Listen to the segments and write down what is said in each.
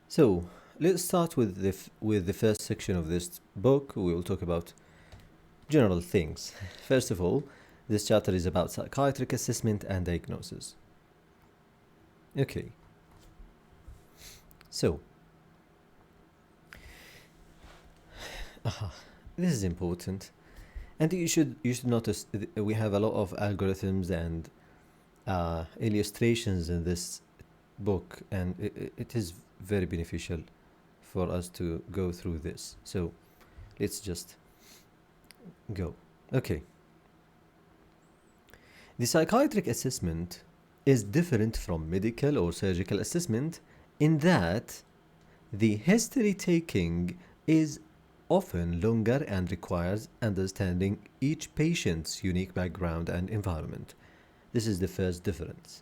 So let's start with the first section of this book. We will talk about general things. First of all, this chapter is about psychiatric assessment and diagnosis. Okay. So, this is important, and you should notice we have a lot of algorithms and illustrations in this book, and it is very beneficial for us to go through this. So let's just go. Okay. The psychiatric assessment is different from medical or surgical assessment in that the history taking is often longer and requires understanding each patient's unique background and environment. This is the first difference.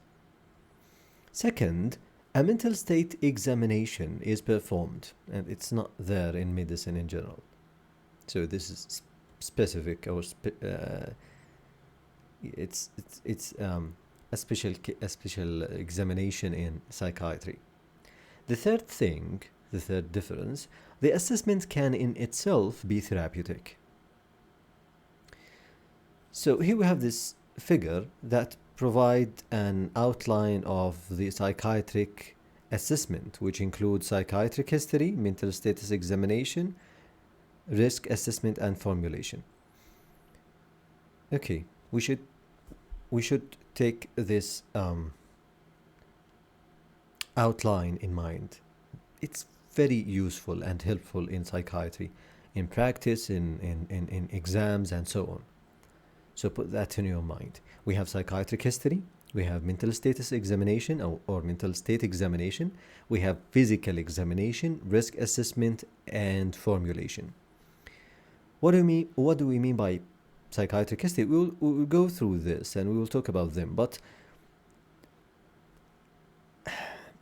Second, a mental state examination is performed, and it's not there in medicine in general. So this is specific, or it's a special examination in psychiatry. The third difference, the assessment can in itself be therapeutic. So here we have this figure that provide an outline of the psychiatric assessment, which includes psychiatric history, mental status examination, risk assessment, and formulation. Okay, we should take this outline in mind. It's very useful and helpful in psychiatry, in practice, in exams, and so on. So put that in your mind. We have psychiatric history, we have mental status examination or mental state examination, we have physical examination, risk assessment, and formulation. What do we mean by psychiatric history? We'll go through this and we will talk about them, but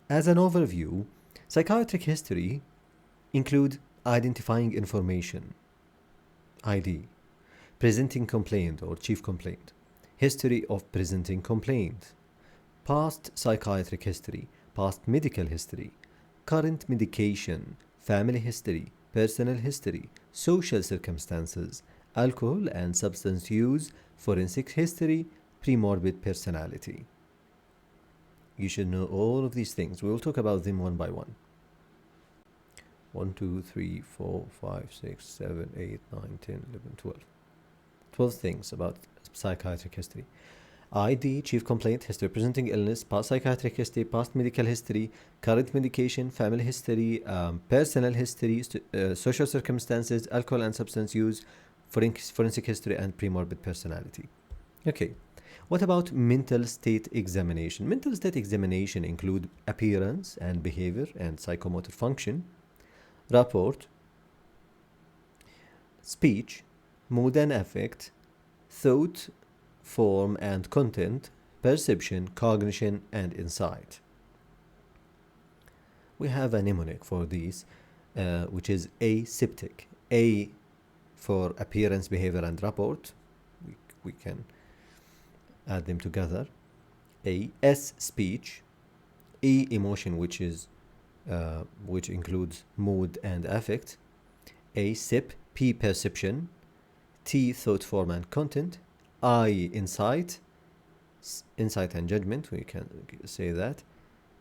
as an overview, psychiatric history include identifying information, ID, presenting complaint or chief complaint, history of presenting complaint, past psychiatric history, past medical history, current medication, family history, personal history, social circumstances, alcohol and substance use, forensic history, premorbid personality. You should know all of these things. We will talk about them one by one. 1, 2, 3, 4, 5, 6, 7, 8, 9, 10, 11, 12. 12 things about psychiatric history. ID, chief complaint, history presenting illness, past psychiatric history, past medical history, current medication, family history, personal history, social circumstances, alcohol and substance use, forensic history, and premorbid personality. Okay, what about mental state examination? Mental state examination include appearance and behavior and psychomotor function, rapport, speech, mood and affect, thought, form and content, perception, cognition, and insight. We have a mnemonic for these, which is aseptic. A for appearance, behavior, and rapport. We can add them together. A, S, speech. E, emotion, which includes mood and affect. A, sip. P, perception. T, thought, form, and content. I, insight and judgment, we can say that.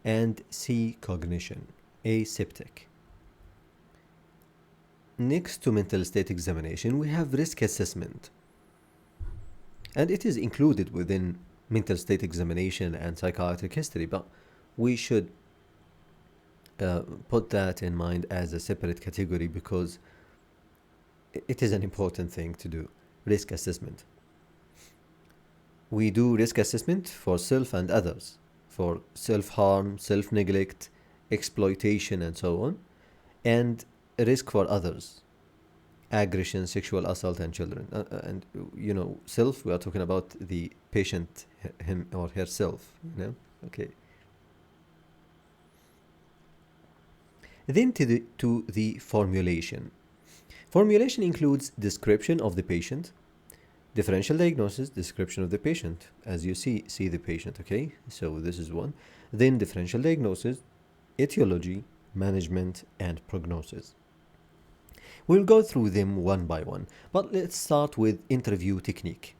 And C, cognition, aseptic. Next to mental state examination, we have risk assessment. And it is included within mental state examination and psychiatric history, but we should put that in mind as a separate category because it is an important thing to do, risk assessment. We do risk assessment for self and others, for self-harm, self-neglect, exploitation, and so on, and risk for others, aggression, sexual assault, and children. And self, we are talking about the patient, him or herself, okay. Then to the formulation. Formulation includes description of the patient, differential diagnosis, description of the patient, as you see the patient, okay? So this is one. Then differential diagnosis, etiology, management, and prognosis. We'll go through them one by one, but let's start with interview technique.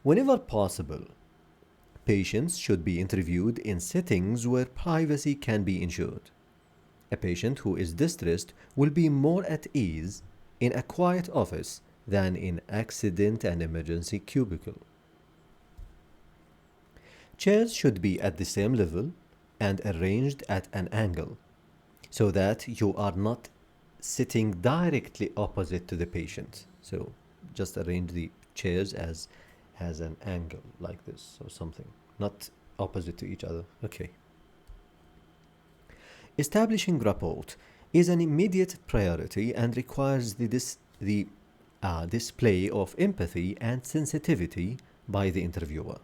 Whenever possible, patients should be interviewed in settings where privacy can be ensured. A patient who is distressed will be more at ease in a quiet office than in accident and emergency cubicle. Chairs should be at the same level and arranged at an angle so that you are not sitting directly opposite to the patient. So just arrange the chairs as an angle like this or something, not opposite to each other. Okay. Establishing rapport is an immediate priority and requires the display of empathy and sensitivity by the interviewer.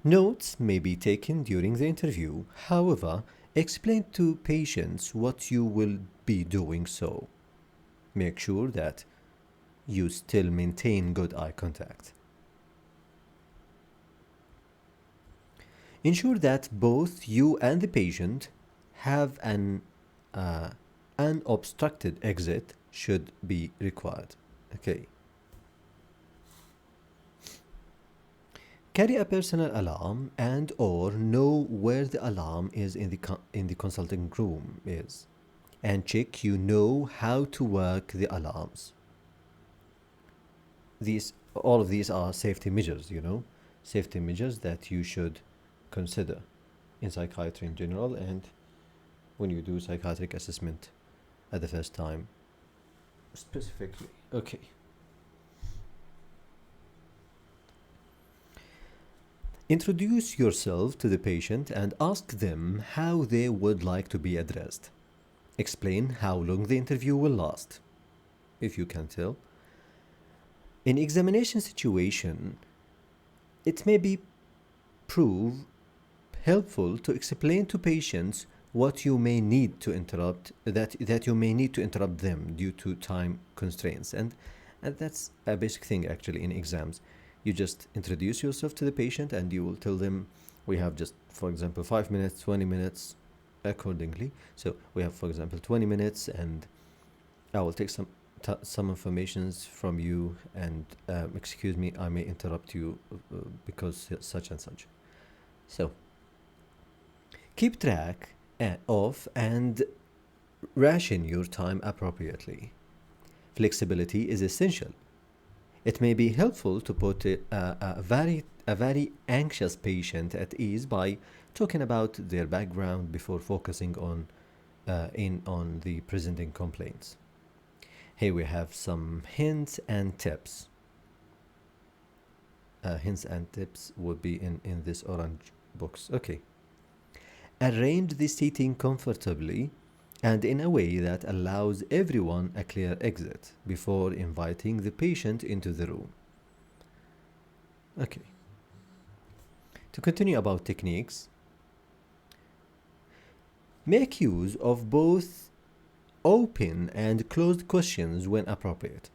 Notes may be taken during the interview. However, explain to patients what you will be doing so. Make sure that you still maintain good eye contact. Ensure that both you and the patient have an unobstructed exit should be required. Okay. Carry a personal alarm and or know where the alarm is in the consulting room is, and check you know how to work the alarms. All of these are safety measures, safety measures that you should consider in psychiatry in general and when you do psychiatric assessment at the first time specifically. Okay. Introduce yourself to the patient and ask them how they would like to be addressed. Explain how long the interview will last, if you can tell. In examination situation, it may be prove helpful to explain to patients what you may need to interrupt that you may need to interrupt them due to time constraints, and that's a basic thing actually in exams. You just introduce yourself to the patient and you will tell them we have just, for example, 5 minutes, 20 minutes accordingly. So we have, for example, 20 minutes and I will take some informations from you and excuse me, I may interrupt you because such and such. So keep track of and ration your time appropriately. Flexibility is essential. It may be helpful to put a very anxious patient at ease by talking about their background before focusing on the presenting complaints. Here we have some hints and tips. Hints and tips would be in this orange box. Okay. Arrange the seating comfortably and in a way that allows everyone a clear exit before inviting the patient into the room. Okay. To continue about techniques, make use of both open and closed questions when appropriate.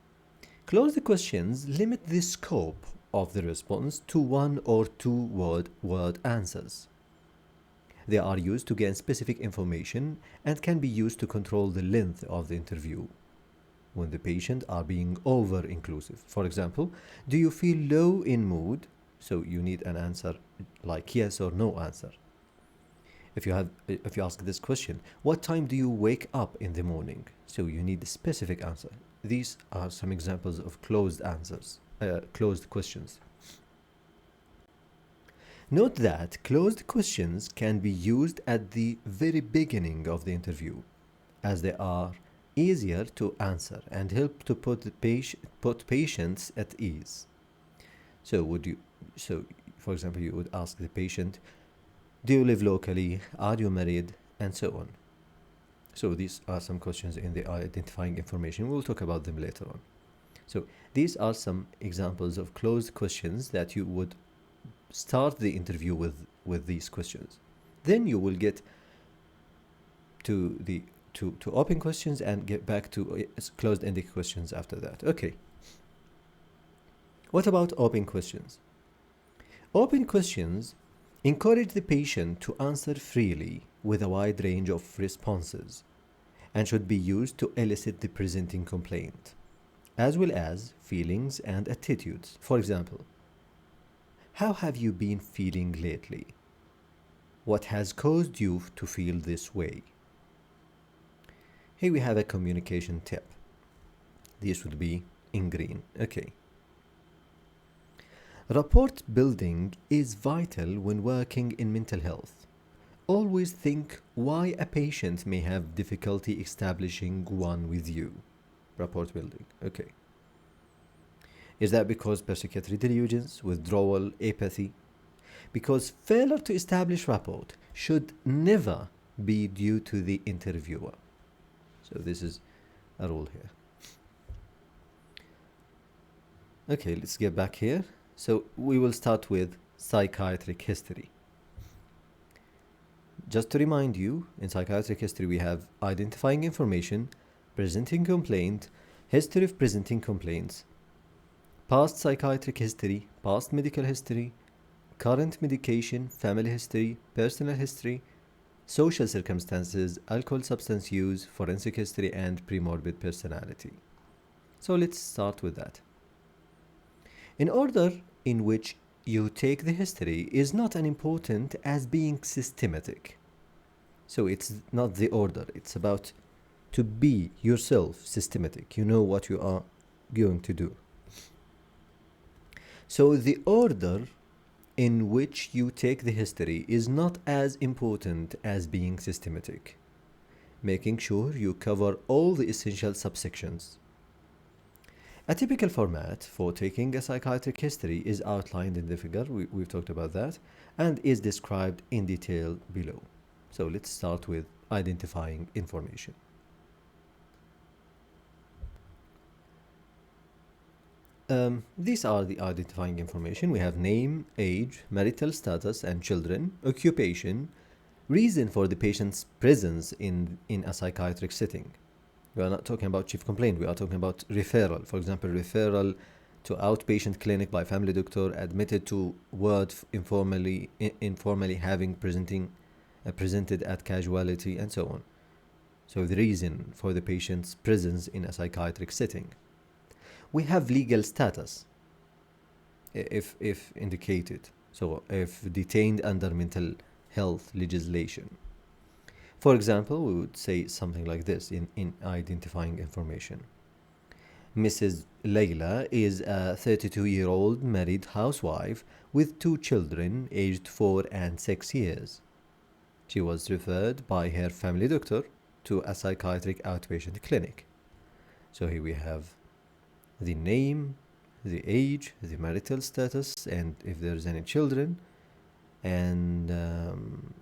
Closed questions limit the scope of the response to 1 or 2 word answers. They are used to gain specific information and can be used to control the length of the interview when the patient are being over-inclusive. For example, do you feel low in mood? So you need an answer like yes or no answer. If you ask this question, what time do you wake up in the morning? So you need a specific answer. These are some examples of closed questions. Note that closed questions can be used at the very beginning of the interview, as they are easier to answer and help to put patients at ease. So for example, you would ask the patient, do you live locally? Are you married? And so on. So these are some questions in the identifying information. We'll talk about them later on. So these are some examples of closed questions that you would start the interview with these questions. Then you will get to open questions and get back to closed-ended questions after that. Okay. What about open questions? Open questions Encourage the patient to answer freely with a wide range of responses and should be used to elicit the presenting complaint, as well as feelings and attitudes. For example, how have you been feeling lately? What has caused you to feel this way? Here we have a communication tip. This would be in green. Okay. Rapport building is vital when working in mental health. Always think why a patient may have difficulty establishing one with you. Rapport building. Okay. Is that because psychiatric delusions, withdrawal, apathy? Because failure to establish rapport should never be due to the interviewer. So this is a rule here. Okay, let's get back here. So we will start with psychiatric history. Just to remind you, in psychiatric history we have identifying information, presenting complaint, history of presenting complaints, past psychiatric history, past medical history, current medication, family history, personal history, social circumstances, alcohol substance use, forensic history, and premorbid personality. So let's start with that. In order in which you take the history is not as important as being systematic. So it's not the order, it's about to be yourself systematic. You know what you are going to do. So the order in which you take the history is not as important as being systematic, making sure you cover all the essential subsections. A typical format for taking a psychiatric history is outlined in the figure, we've talked about that, and is described in detail below. So let's start with identifying information. These are the identifying information. We have name, age, marital status and children, occupation, reason for the patient's presence in a psychiatric setting. We are not talking about chief complaint, we are talking about referral. For example, referral to outpatient clinic by family doctor, admitted to ward informally having presented at casualty, and so on. So the reason for the patient's presence in a psychiatric setting. We have legal status, if indicated, so if detained under mental health legislation. For example, we would say something like this in identifying information. Mrs. Layla is a 32-year-old married housewife with 2 children aged 4 and 6 years. She was referred by her family doctor to a psychiatric outpatient clinic. So here we have the name, the age, the marital status, and if there's any children, and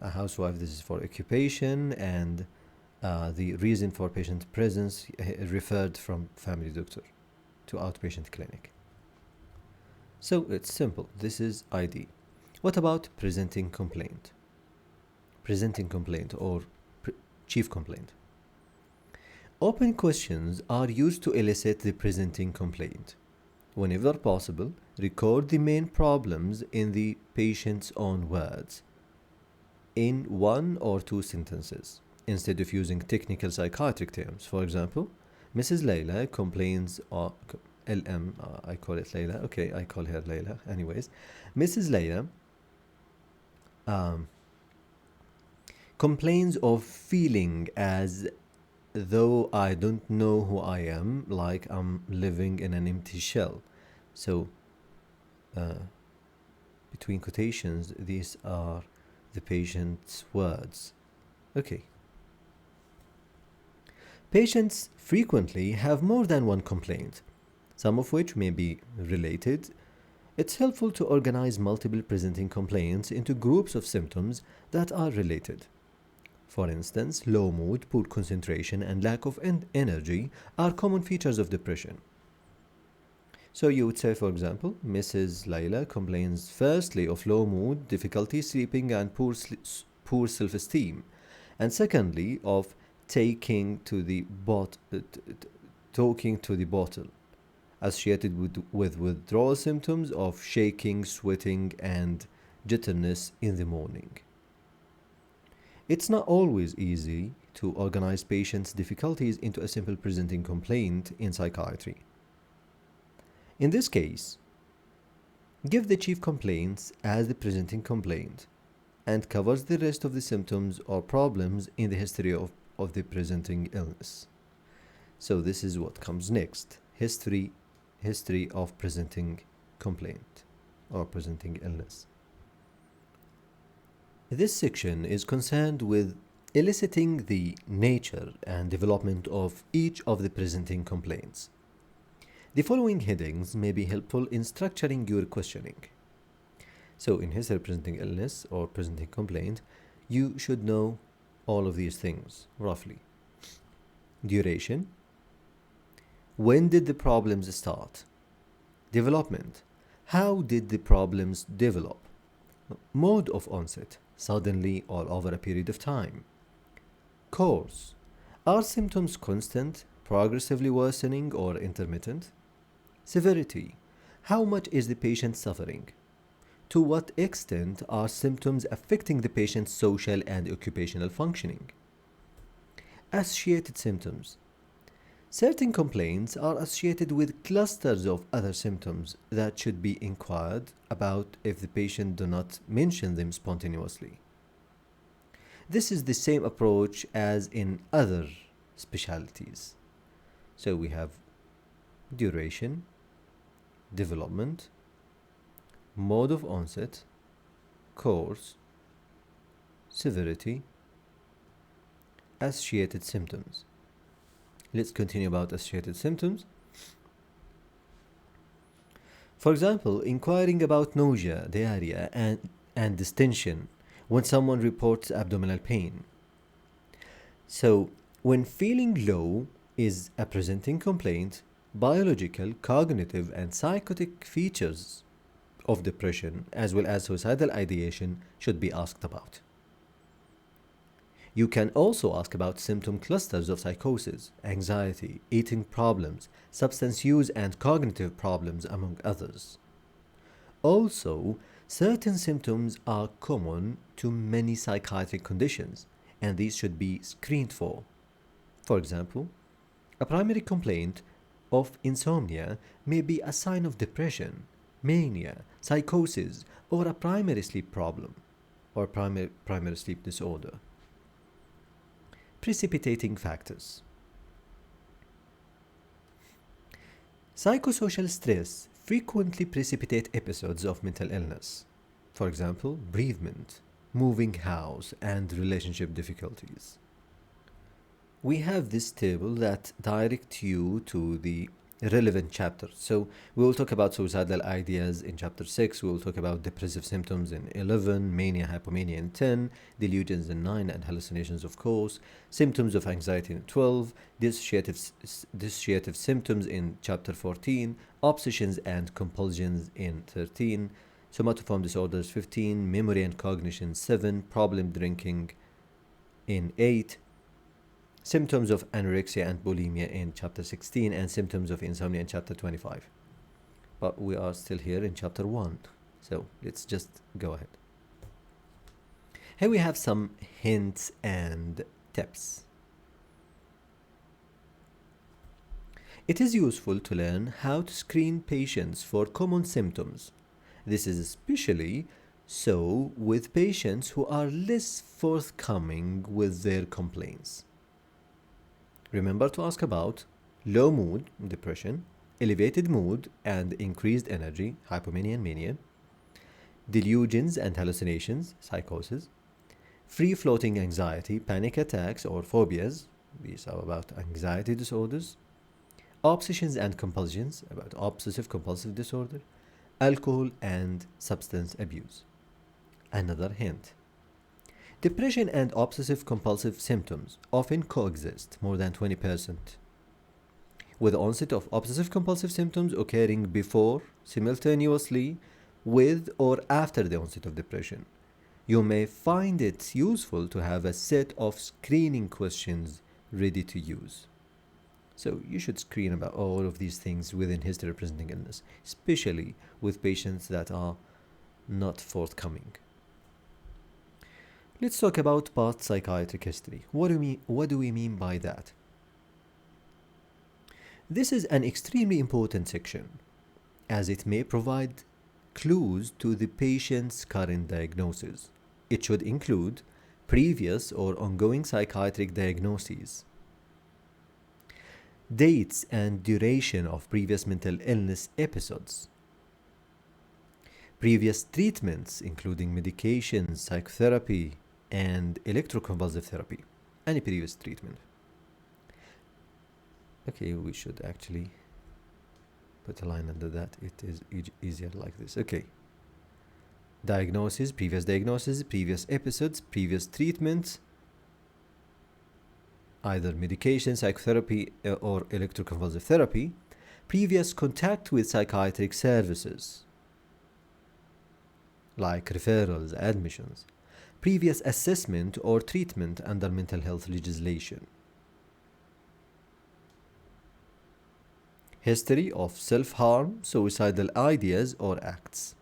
a housewife, this is for occupation, and the reason for patient presence referred from family doctor to outpatient clinic. So it's simple. This is ID. What about presenting complaint? Presenting complaint or chief complaint. Open questions are used to elicit the presenting complaint. Whenever possible, record the main problems in the patient's own words, in 1 or 2 sentences, instead of using technical psychiatric terms. For example, Mrs. Layla complains, or LM, I call it Layla, okay, I call her Layla, anyways. Mrs. Layla complains of feeling as though I don't know who I am, like I'm living in an empty shell. So, between quotations, these are the patient's words. Okay. Patients frequently have more than one complaint, some of which may be related. It's helpful to organize multiple presenting complaints into groups of symptoms that are related. For instance, low mood, poor concentration, and lack of energy are common features of depression. So you would say, for example, Mrs. Layla complains firstly of low mood, difficulty sleeping, and poor self-esteem, and secondly of talking to the bottle, associated with withdrawal symptoms of shaking, sweating, and jitterness in the morning. It's not always easy to organize patients' difficulties into a simple presenting complaint in psychiatry. In this case, give the chief complaints as the presenting complaint and covers the rest of the symptoms or problems in the history of the presenting illness. So this is what comes next. History of presenting complaint or presenting illness. This section is concerned with eliciting the nature and development of each of the presenting complaints. The following headings may be helpful in structuring your questioning. So in history of presenting illness or presenting complaint, you should know all of these things roughly. Duration. When did the problems start? Development. How did the problems develop? Mode of onset. Suddenly or over a period of time. Course. Are symptoms constant, progressively worsening, or intermittent? Severity. How much is the patient suffering? To what extent are symptoms affecting the patient's social and occupational functioning? Associated symptoms. Certain complaints are associated with clusters of other symptoms that should be inquired about if the patient do not mention them spontaneously. This is the same approach as in other specialties. So we have duration, development, mode of onset, course, severity, associated symptoms. Let's continue about associated symptoms. For example, inquiring about nausea, diarrhea, and distension when someone reports abdominal pain. So, when feeling low is a presenting complaint, biological, cognitive, and psychotic features of depression, as well as suicidal ideation, should be asked about. You can also ask about symptom clusters of psychosis, anxiety, eating problems, substance use, and cognitive problems, among others. Also, certain symptoms are common to many psychiatric conditions, and these should be screened for. For example, a primary complaint of insomnia may be a sign of depression, mania, psychosis, or a primary sleep problem, or primary sleep disorder. Precipitating factors. Psychosocial stress frequently precipitate episodes of mental illness. For example, bereavement, moving house, and relationship difficulties. We have this table that directs you to the relevant chapter. So we will talk about suicidal ideas in chapter 6, we will talk about depressive symptoms in 11, mania, hypomania in 10, delusions in 9, and hallucinations, of course, symptoms of anxiety in 12, dissociative symptoms in chapter 14, obsessions and compulsions in 13, somatoform disorders 15, memory and cognition 7, problem drinking in 8, symptoms of anorexia and bulimia in chapter 16, and symptoms of insomnia in chapter 25. But we are still here in chapter 1, so let's just go ahead. Here we have some hints and tips. It is useful to learn how to screen patients for common symptoms. This is especially so with patients who are less forthcoming with their complaints. Remember to ask about low mood, depression, elevated mood and increased energy, hypomania and mania, delusions and hallucinations, psychosis, free-floating anxiety, panic attacks or phobias, these are about anxiety disorders, obsessions and compulsions, about obsessive-compulsive disorder, alcohol and substance abuse. Another hint. Depression and obsessive-compulsive symptoms often coexist more than 20%, with the onset of obsessive-compulsive symptoms occurring before, simultaneously, with or after the onset of depression. You may find it useful to have a set of screening questions ready to use. So you should screen about all of these things within history of presenting illness, especially with patients that are not forthcoming. Let's talk about past psychiatric history. What do we mean by that? This is an extremely important section, as it may provide clues to the patient's current diagnosis. It should include previous or ongoing psychiatric diagnoses, dates and duration of previous mental illness episodes, previous treatments including medications, psychotherapy, and electroconvulsive therapy. Any previous treatment. Okay, we should actually put a line under that. It is easier like this. Okay. Diagnosis, previous episodes, previous treatments, either medication, psychotherapy, or electroconvulsive therapy, previous contact with psychiatric services, like referrals, admissions, previous assessment or treatment under mental health legislation, history of self-harm, suicidal ideas or acts.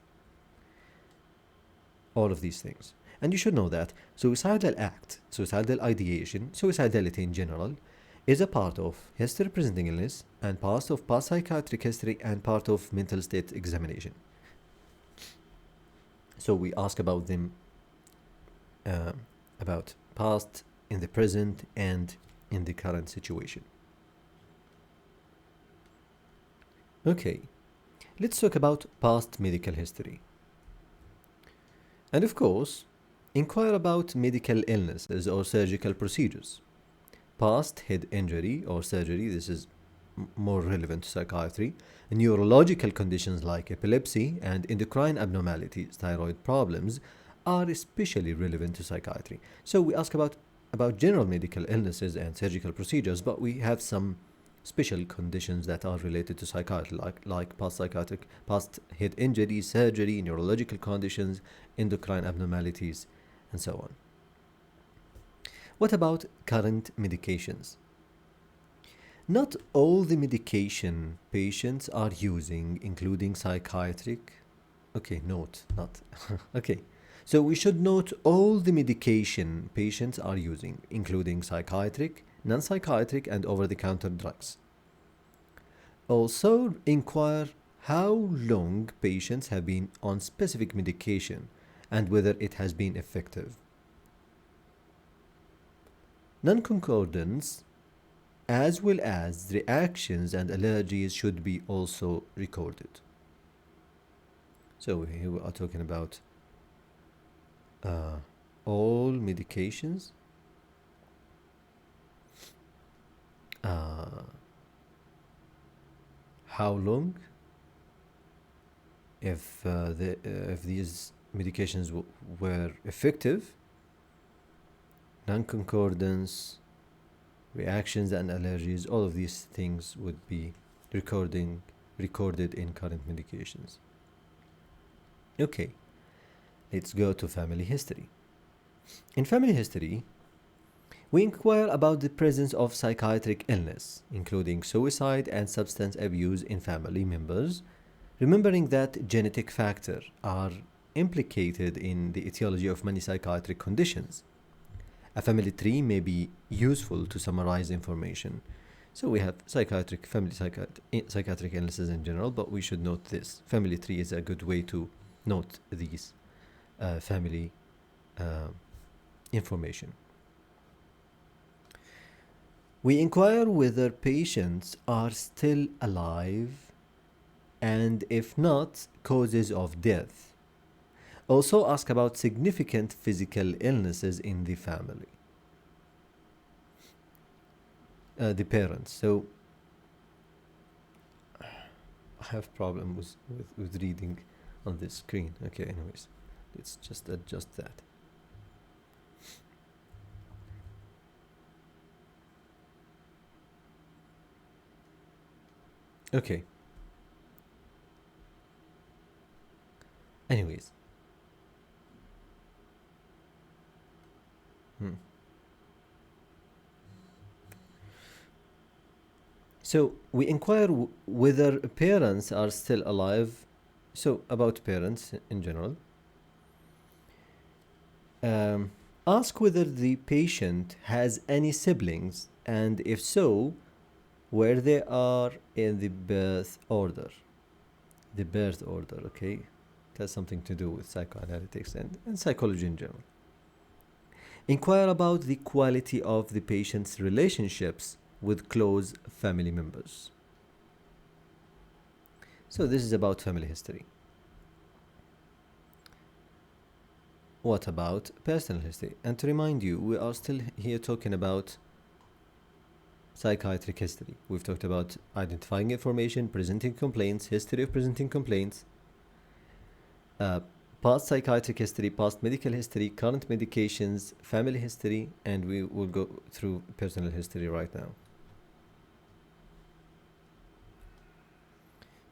All of these things. And you should know that suicidal act, suicidal ideation, suicidality in general, is a part of history presenting illness and part of past psychiatric history and part of mental state examination. So we ask about them, about past, in the present, and in the current situation. Okay, let's talk about past medical history. And of course, inquire about medical illnesses or surgical procedures. Past head injury or surgery, this is more relevant to psychiatry. Neurological conditions like epilepsy and endocrine abnormalities, thyroid problems, are especially relevant to psychiatry. So we ask about general medical illnesses and surgical procedures, but we have some special conditions that are related to psychiatry, like past head injury, surgery, neurological conditions, endocrine abnormalities, and so on. What about current medications? Not all the medication patients are using, including psychiatric. Okay, note, not. Okay. So we should note all the medication patients are using, including psychiatric, non-psychiatric, and over-the-counter drugs. Also, inquire how long patients have been on specific medication and whether it has been effective. Non-concordance, as well as reactions and allergies, should be also recorded. So here we are talking about all medications, how long, if these medications were effective, non-concordance, reactions and allergies, all of these things would be recorded in current medications. Okay, let's go to family history. In family history, we inquire about the presence of psychiatric illness, including suicide and substance abuse in family members, remembering that genetic factors are implicated in the etiology of many psychiatric conditions. A family tree may be useful to summarize information. So we have psychiatric illnesses in general, but we should note this. Family tree is a good way to note these family information. We inquire whether patients are still alive and, if not, causes of death. Also ask about significant physical illnesses in the family. The parents. So I have problem with reading on this screen. Okay, anyways, let's just adjust that. Okay. Anyways. So we inquire whether parents are still alive. So about parents in general, Ask whether the patient has any siblings, and if so, where they are in the birth order. The birth order, okay? It has something to do with psychoanalytics and psychology in general. Inquire about the quality of the patient's relationships with close family members. So this is about family history. What about personal history? And to remind you, we are still here talking about psychiatric history. We've talked about identifying information, presenting complaints, history of presenting complaints, past psychiatric history, past medical history, current medications, family history, and we will go through personal history right now.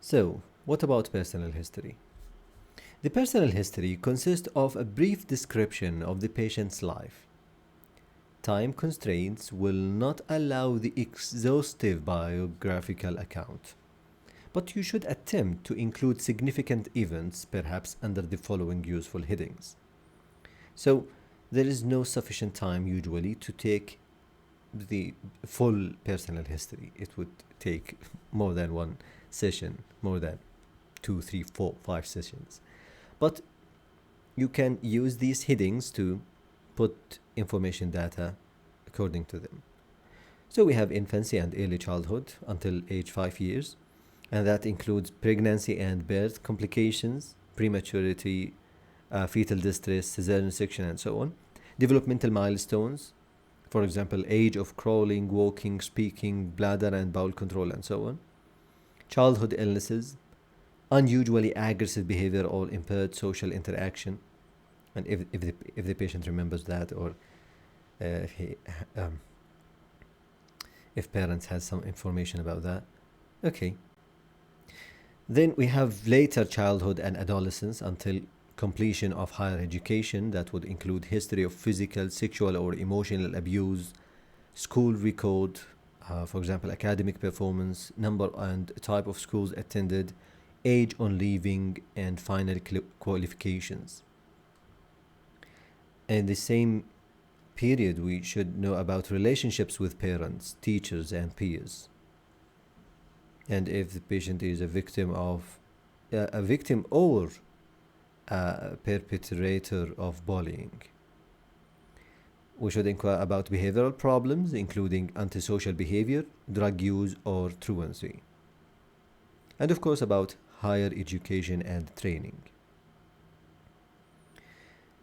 So, what about personal history? The personal history consists of a brief description of the patient's life. Time constraints will not allow the exhaustive biographical account, but you should attempt to include significant events, perhaps under the following useful headings. So, there is no sufficient time usually to take the full personal history. It would take more than one session, more than 2, 3, 4, 5 sessions. But you can use these headings to put information data according to them. So we have infancy and early childhood until age 5 years, and that includes pregnancy and birth complications, prematurity, fetal distress, cesarean section, and so on. Developmental milestones, for example, age of crawling, walking, speaking, bladder and bowel control, and so on. Childhood illnesses, unusually aggressive behavior or impaired social interaction, and if the patient remembers that, or if parents has some information about that. Okay. Then we have later childhood and adolescence until completion of higher education. That would include history of physical, sexual, or emotional abuse, school record, for example, academic performance, number and type of schools attended, age on leaving, and final qualifications. In the same period, we should know about relationships with parents, teachers, and peers. And if the patient is a victim or a perpetrator of bullying. We should inquire about behavioral problems, including antisocial behavior, drug use, or truancy. And of course, about higher education and training.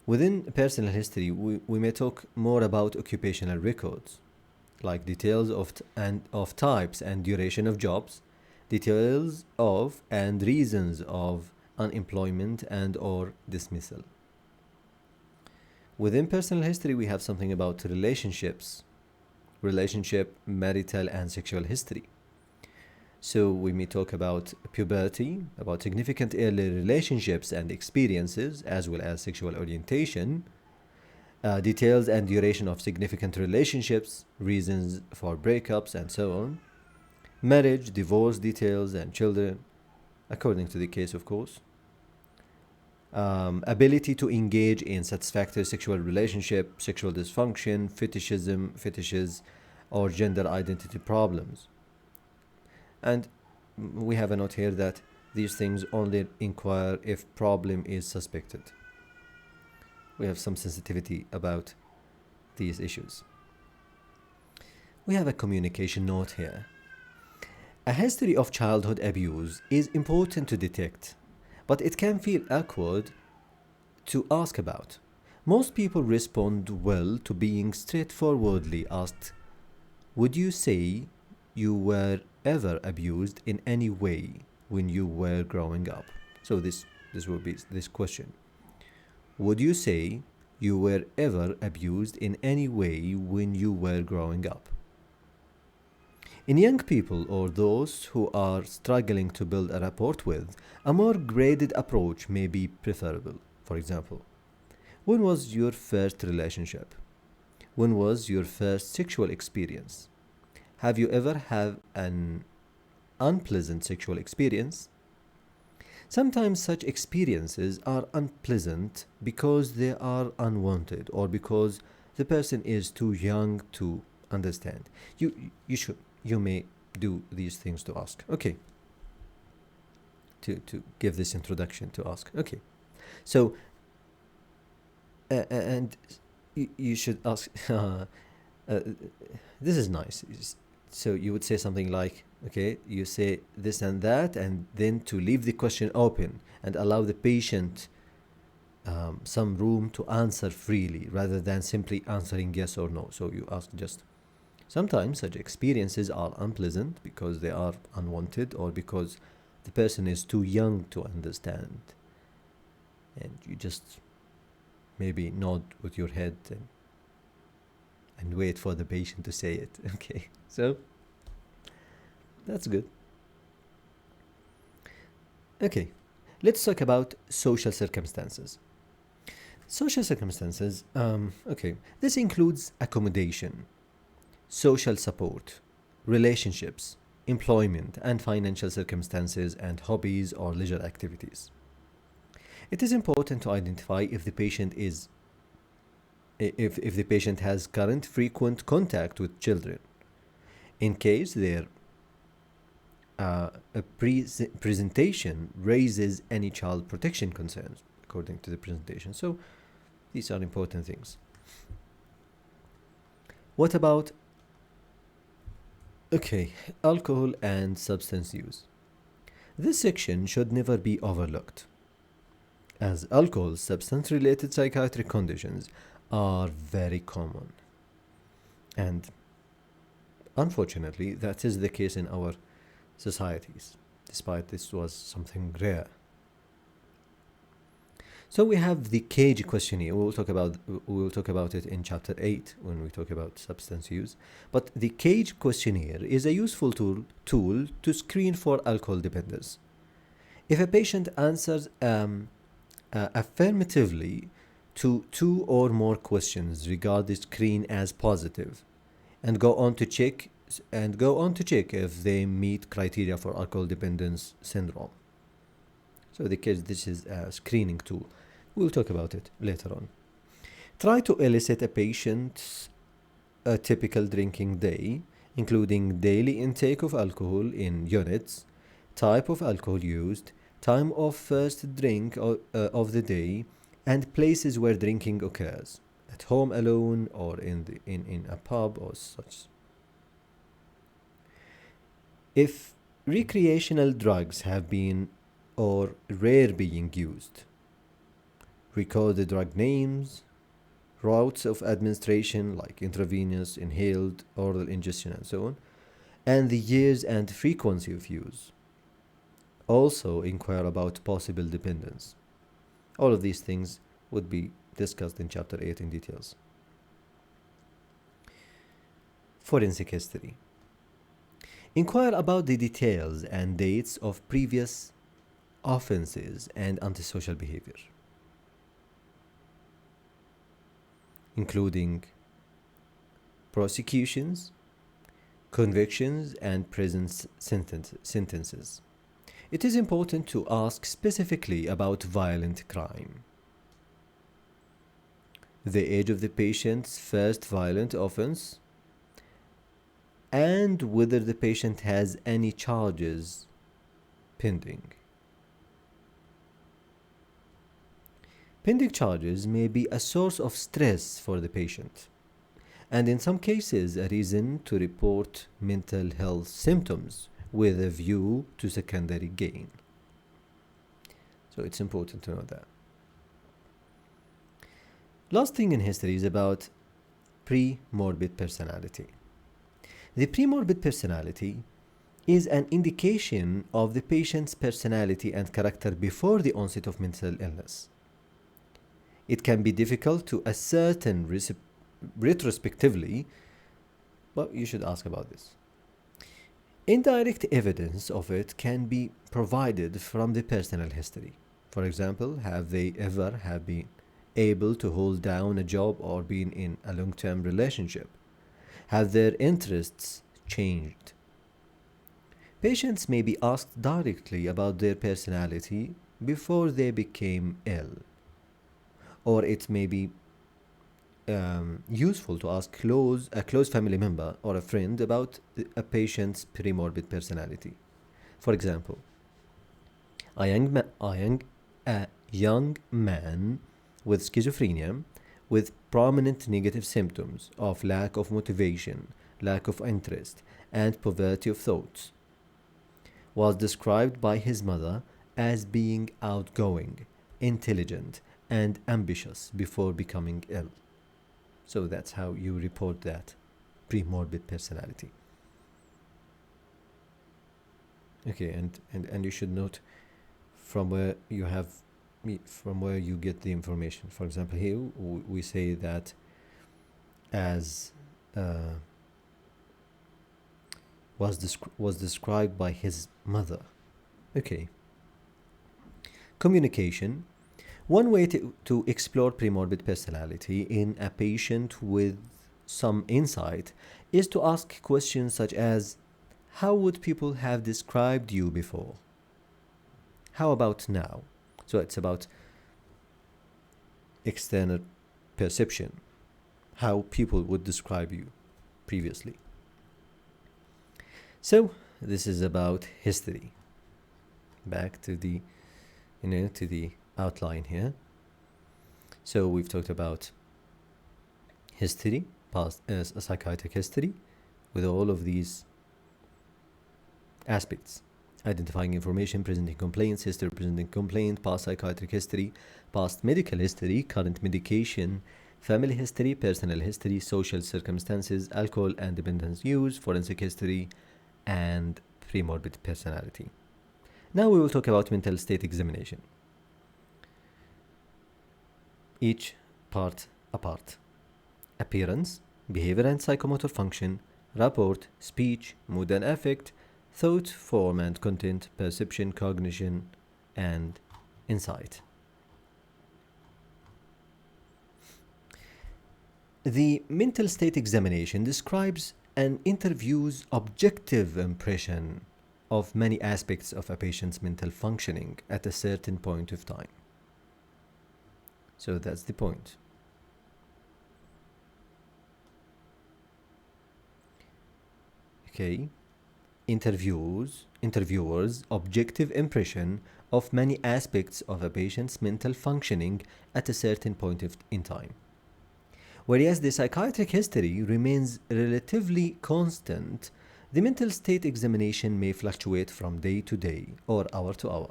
Within personal history, we may talk more about occupational records, like details of types and duration of jobs, details of and reasons of unemployment and or dismissal. Within personal history, we have something about relationship, marital, and sexual history. So we may talk about puberty, about significant early relationships and experiences, as well as sexual orientation, details and duration of significant relationships, reasons for breakups, and so on. Marriage, divorce details, and children, according to the case, of course. Ability to engage in satisfactory sexual relationship, sexual dysfunction, fetishes, or gender identity problems. And we have a note here that these things only inquire if problem is suspected. We have some sensitivity about these issues. We have a communication note here. A history of childhood abuse is important to detect, but it can feel awkward to ask about. Most people respond well to being straightforwardly asked, "Would you say you were ever abused in any way when you were growing up?" So this will be this question. Would you say you were ever abused in any way when you were growing up? In young people or those who are struggling to build a rapport with, a more graded approach may be preferable. For example, when was your first relationship? When was your first sexual experience? Have you ever had an unpleasant sexual experience? Sometimes such experiences are unpleasant because they are unwanted or because the person is too young to understand. You may do these things to ask. Okay. To give this introduction to ask. Okay. So and you should ask this is nice. So you would say something like, okay, you say this and that, and then to leave the question open and allow the patient some room to answer freely rather than simply answering yes or no. So you ask just, sometimes such experiences are unpleasant because they are unwanted or because the person is too young to understand. And you just maybe nod with your head and wait for the patient to say it. Okay, so that's good. Okay, let's talk about social circumstances. Social circumstances, okay, this includes accommodation, social support, relationships, employment and financial circumstances, and hobbies or leisure activities. It is important to identify if the patient has current frequent contact with children. In case their presentation raises any child protection concerns according to the presentation. So these are important things. What about alcohol and substance use? This section should never be overlooked, as alcohol substance-related psychiatric conditions are very common. And unfortunately, that is the case in our societies, despite this was something rare. So we have the CAGE questionnaire. We will talk about it in chapter 8 when we talk about substance use. But the CAGE questionnaire is a useful tool to screen for alcohol dependence. If a patient answers affirmatively to 2 or more questions, regard the screen as positive and go on to check if they meet criteria for alcohol dependence syndrome. So this is a screening tool. We'll talk about it later on. Try to elicit a patient's typical drinking day, including daily intake of alcohol in units, type of alcohol used, time of first drink of the day, and places where drinking occurs, at home alone or in a pub or such. If recreational drugs have been or rare being used, record the drug names, routes of administration like intravenous, inhaled, oral ingestion, and so on, and the years and frequency of use. Also inquire about possible dependence. All of these things would be discussed in chapter 8 in details. Forensic history. Inquire about the details and dates of previous offenses and antisocial behavior, including prosecutions, convictions, and prison sentences. It is important to ask specifically about violent crime, the age of the patient's first violent offense, and whether the patient has any charges pending. Pending charges may be a source of stress for the patient, and in some cases a reason to report mental health symptoms with a view to secondary gain. So it's important to know that. Last thing in history is about premorbid personality. The premorbid personality is an indication of the patient's personality and character before the onset of mental illness. It can be difficult to ascertain retrospectively, but you should ask about this. Indirect evidence of it can be provided from the personal history. For example, have they ever been able to hold down a job or been in a long-term relationship? Have their interests changed? Patients may be asked directly about their personality before they became ill. Or it may be useful to ask a close family member or a friend about a patient's premorbid personality. For example, a young man with schizophrenia with prominent negative symptoms of lack of motivation, lack of interest, and poverty of thoughts was described by his mother as being outgoing, intelligent, and ambitious before becoming ill. So that's how you report that premorbid personality. Okay, and you should note from where you get the information. For example, here we say that as was described by his mother. Okay. Communication. One way to explore premorbid personality in a patient with some insight is to ask questions such as, how would people have described you before? How about now? So it's about external perception, how people would describe you previously. So this is about history. Back to the outline here. So we've talked about history, past as a psychiatric history, with all of these aspects: identifying information, presenting complaints, history presenting complaint, past psychiatric history, past medical history, current medication, family history, personal history, social circumstances, alcohol and dependence use, forensic history, and premorbid personality. Now we will talk about mental state examination. Each part apart. Appearance, behavior and psychomotor function, rapport, speech, mood and affect, thought, form and content, perception, cognition, and insight. The mental state examination describes and interviews objective impression of many aspects of a patient's mental functioning at a certain point of time. So that's the point. Okay. Interviewers objective impression of many aspects of a patient's mental functioning at a certain point in time. Whereas the psychiatric history remains relatively constant, the mental state examination may fluctuate from day to day or hour to hour.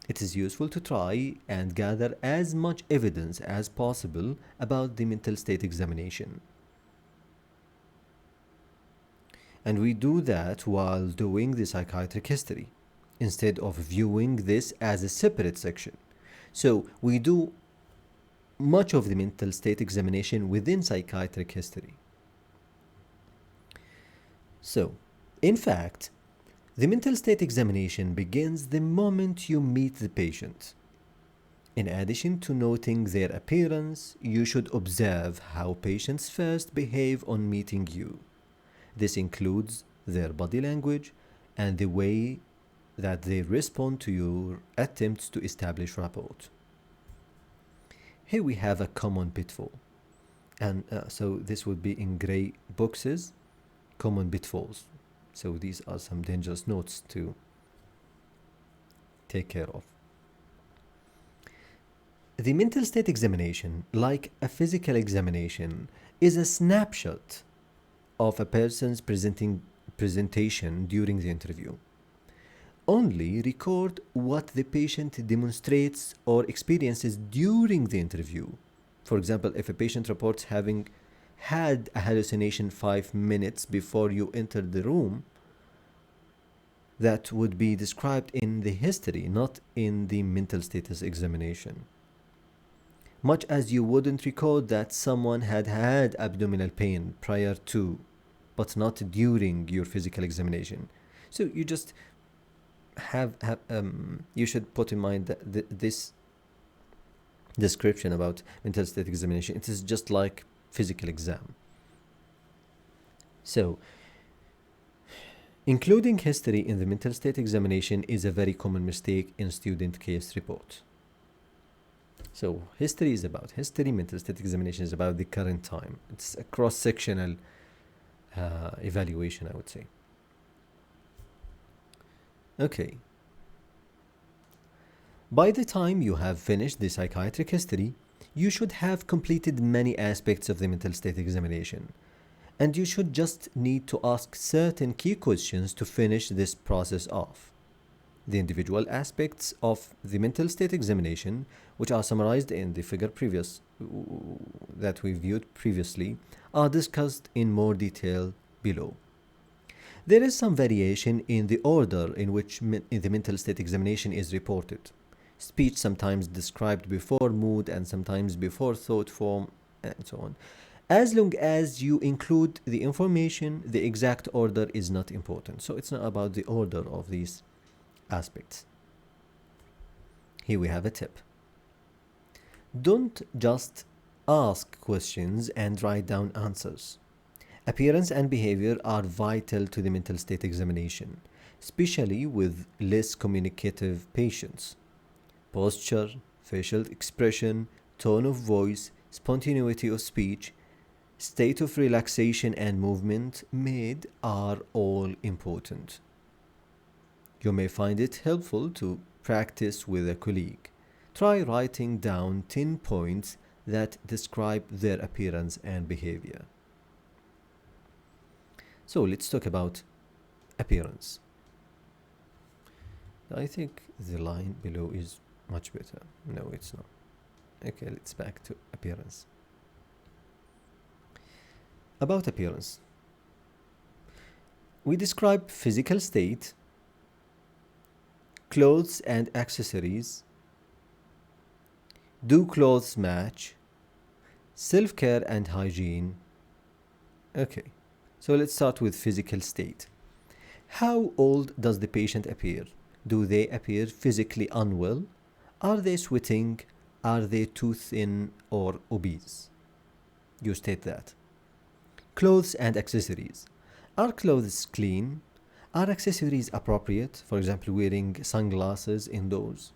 It is useful to try and gather as much evidence as possible about the mental state examination. And we do that while doing the psychiatric history, instead of viewing this as a separate section. So we do much of the mental state examination within psychiatric history. So, in fact, the mental state examination begins the moment you meet the patient. In addition to noting their appearance, you should observe how patients first behave on meeting you. This includes their body language and the way that they respond to your attempts to establish rapport. Here we have a common pitfall, and so this would be in gray boxes, common pitfalls. So these are some dangerous notes to take care of. The mental state examination, like a physical examination, is a snapshot of a person's presentation during the interview. Only record what the patient demonstrates or experiences during the interview. For example, if a patient reports having had a hallucination 5 minutes before you entered the room, that would be described in the history, not in the mental status examination. Much as you wouldn't record that someone had had abdominal pain prior to, but not during your physical examination. So you just you should put in mind that this description about mental state examination, it is just like physical exam. So Including history in the mental state examination is a very common mistake in student case report. So history is about history, mental state examination is about the current time. It's a cross-sectional evaluation, I would say. Okay. By the time you have finished the psychiatric history, you should have completed many aspects of the mental state examination. And you should just need to ask certain key questions to finish this process off. The individual aspects of the mental state examination, which are summarized in the figure that we viewed previously, are discussed in more detail below. There is some variation in the order in which the mental state examination is reported. Speech sometimes described before mood and sometimes before thought form, and so on. As long as you include the information, the exact order is not important. So it's not about the order of these aspects. Here we have a tip. Don't just ask questions and write down answers. Appearance and behavior are vital to the mental state examination, especially with less communicative patients. Posture, facial expression, tone of voice, spontaneity of speech, state of relaxation and movement made are all important. You may find it helpful to practice with a colleague. Try writing down 10 points that describe their appearance and behavior. So let's talk about appearance. I think the line below is much better. No, it's not. Okay, let's back to appearance. About appearance. We describe physical state, clothes and accessories, do clothes match, self-care and hygiene. Okay, so let's start with physical state. How old does the patient appear? Do they appear physically unwell? Are they sweating? Are they too thin or obese? You state that. Clothes and accessories. Are clothes clean? Are accessories appropriate? For example, wearing sunglasses indoors.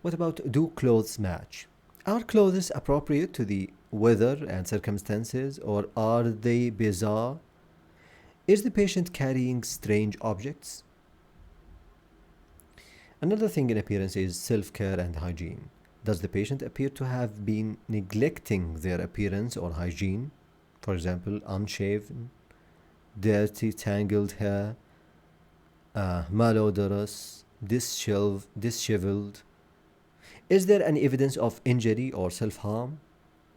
What about do clothes match? Are clothes appropriate to the weather and circumstances, or are they bizarre? Is the patient carrying strange objects? Another thing in appearance is self-care and hygiene. Does the patient appear to have been neglecting their appearance or hygiene? For example, unshaven, dirty, tangled hair, malodorous, disheveled. Is there any evidence of injury or self-harm,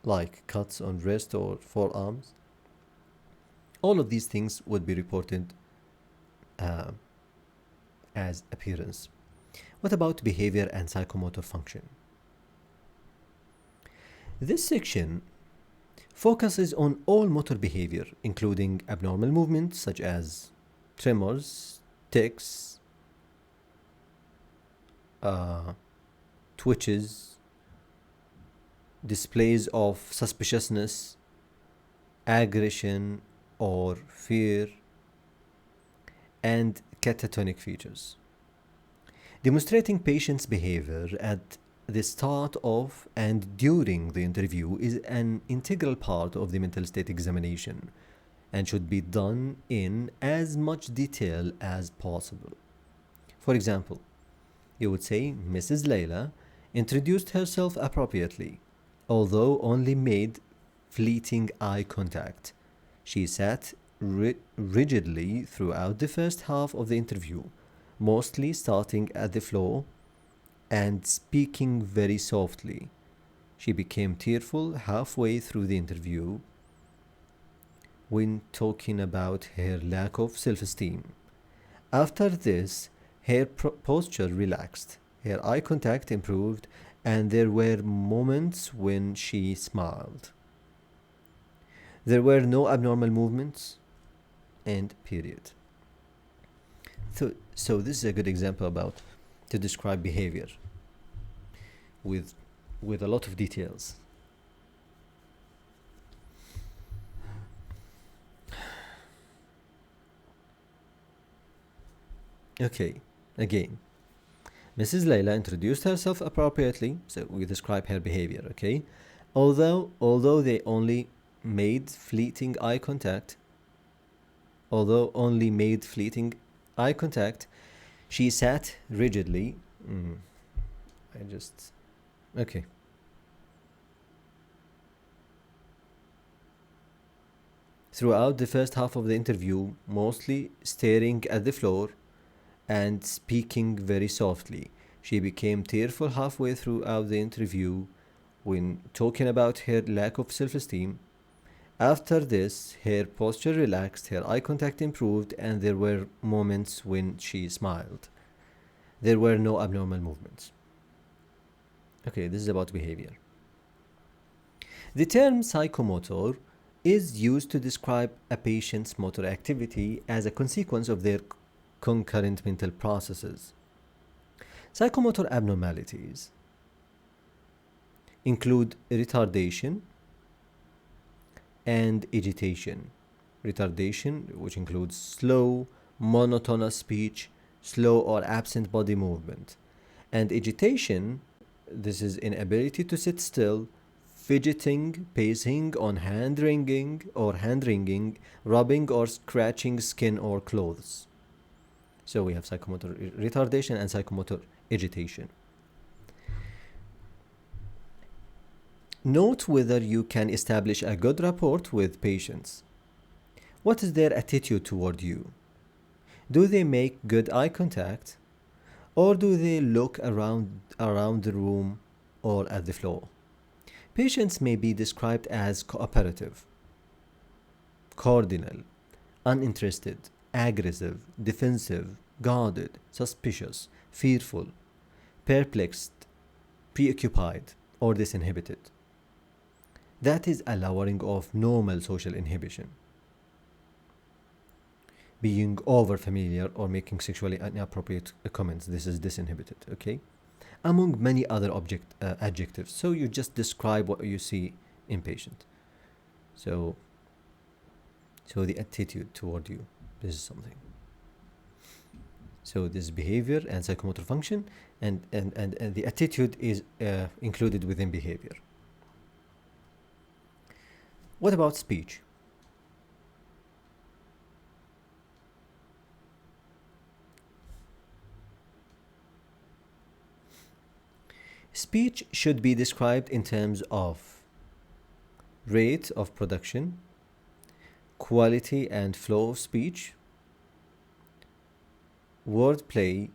like cuts on wrist or forearms? All of these things would be reported as appearance. What about behavior and psychomotor function? This section focuses on all motor behavior, including abnormal movements such as tremors, tics, twitches, displays of suspiciousness, aggression or fear, and catatonic features. Demonstrating patient's behavior at the start of and during the interview is an integral part of the mental state examination and should be done in as much detail as possible. For example, you would say Mrs. Layla introduced herself appropriately, although only made fleeting eye contact. She sat rigidly throughout the first half of the interview, mostly starting at the floor and speaking very softly. She became tearful halfway through the interview when talking about her lack of self-esteem. After this, her posture relaxed, her eye contact improved, and there were moments when she smiled. There were no abnormal movements, and period. So this is a good example about to describe behavior with a lot of details. Okay, again. Mrs. Layla introduced herself appropriately, so we describe her behavior, okay? Although they only made fleeting eye contact, she sat rigidly. Okay. Throughout the first half of the interview, mostly staring at the floor and speaking very softly. She became tearful halfway throughout the interview when talking about her lack of self-esteem. After this, her posture relaxed, her eye contact improved, and there were moments when she smiled. There were no abnormal movements. Okay, this is about behavior. The term psychomotor is used to describe a patient's motor activity as a consequence of their concurrent mental processes. Psychomotor abnormalities include retardation and agitation. Retardation, which includes slow, monotonous speech, slow or absent body movement. And agitation, this is inability to sit still, fidgeting, pacing on hand wringing, rubbing or scratching skin or clothes. So we have psychomotor retardation and psychomotor agitation. Note whether you can establish a good rapport with patients. What is their attitude toward you? Do they make good eye contact? Or do they look around the room or at the floor? Patients may be described as cooperative, cordial, uninterested, aggressive, defensive, guarded, suspicious, fearful, perplexed, preoccupied, or disinhibited. That is a lowering of normal social inhibition. Being over-familiar or making sexually inappropriate comments, this is disinhibited, okay? Among many other adjectives. So you just describe what you see in patient. So the attitude toward you, this is something. So this behavior and psychomotor function and the attitude is included within behavior. What about speech? Speech should be described in terms of rate of production, quality and flow of speech, wordplay,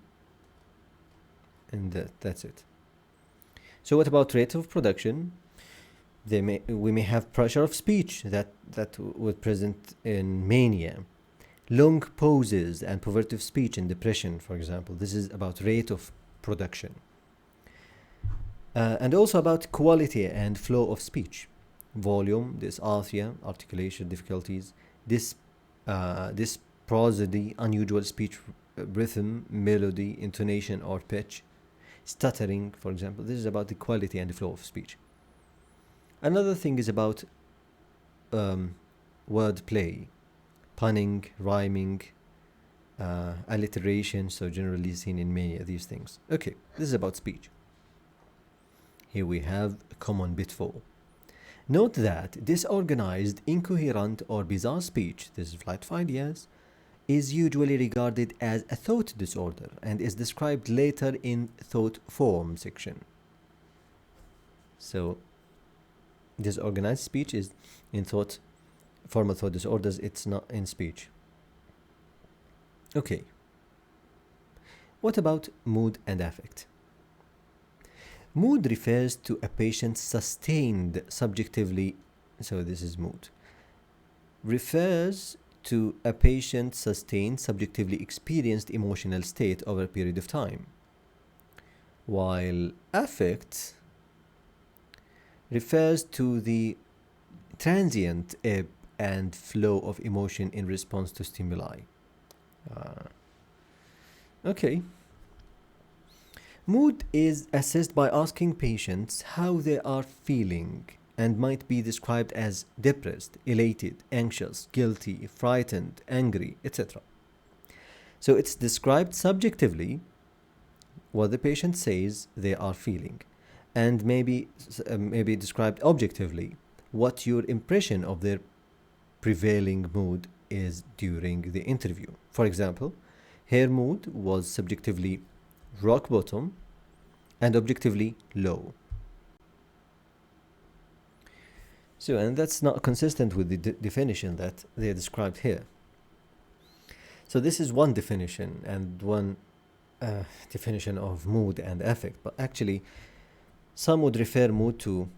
and that's it. So what about rate of production? We may have pressure of speech that would present in mania, long pauses and perverted speech in depression, for example. This is about rate of production. And also about quality and flow of speech, volume, dysarthria, articulation difficulties, prosody, unusual speech rhythm, melody, intonation or pitch, stuttering, for example. This is about the quality and the flow of speech. Another thing is about wordplay, punning, rhyming, alliteration, so generally seen in many of these things. Okay, this is about speech. Here we have a common pitfall. Note that disorganized, incoherent, or bizarre speech, this is flight of ideas, is usually regarded as a thought disorder and is described later in thought form section. So, disorganized speech is in formal thought disorders, it's not in speech. Okay. What about mood and affect? Mood refers to a patient's sustained subjectively, so this is mood, refers to a patient's sustained subjectively experienced emotional state over a period of time, while affect refers to the transient ebb and flow of emotion in response to stimuli. Okay. Mood is assessed by asking patients how they are feeling and might be described as depressed, elated, anxious, guilty, frightened, angry, etc. So it's described subjectively what the patient says they are feeling, and maybe described objectively what your impression of their prevailing mood is during the interview. For example, her mood was subjectively rock bottom and objectively low. So, and that's not consistent with the definition that they described here. So this is one definition and one definition of mood and affect, but actually some would refer mood to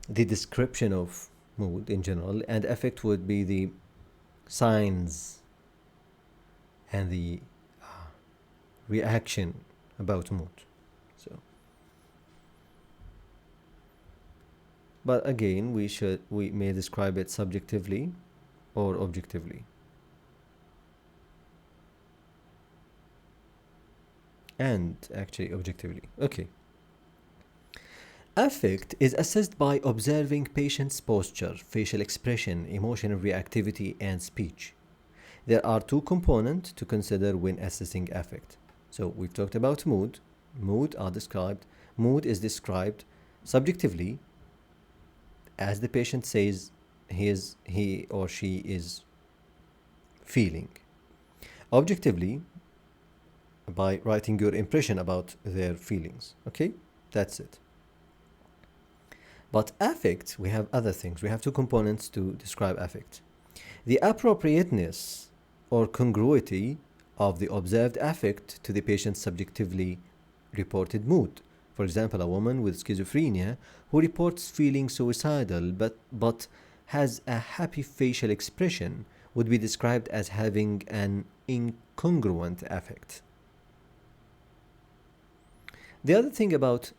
the description of mood in general, and affect would be the signs and the reaction about mood. So, but again, we may describe it subjectively or objectively. And actually objectively. Okay. Affect is assessed by observing patient's posture, facial expression, emotional reactivity, and speech. There are two components to consider when assessing affect. So we've talked about mood. Mood is described subjectively as the patient says he or she is feeling. Objectively, by writing your impression about their feelings. Okay, that's it. But affect, we have other things. We have two components to describe affect. The appropriateness or congruity of the observed affect to the patient's subjectively reported mood. For example, a woman with schizophrenia who reports feeling suicidal but has a happy facial expression would be described as having an incongruent affect. The other thing about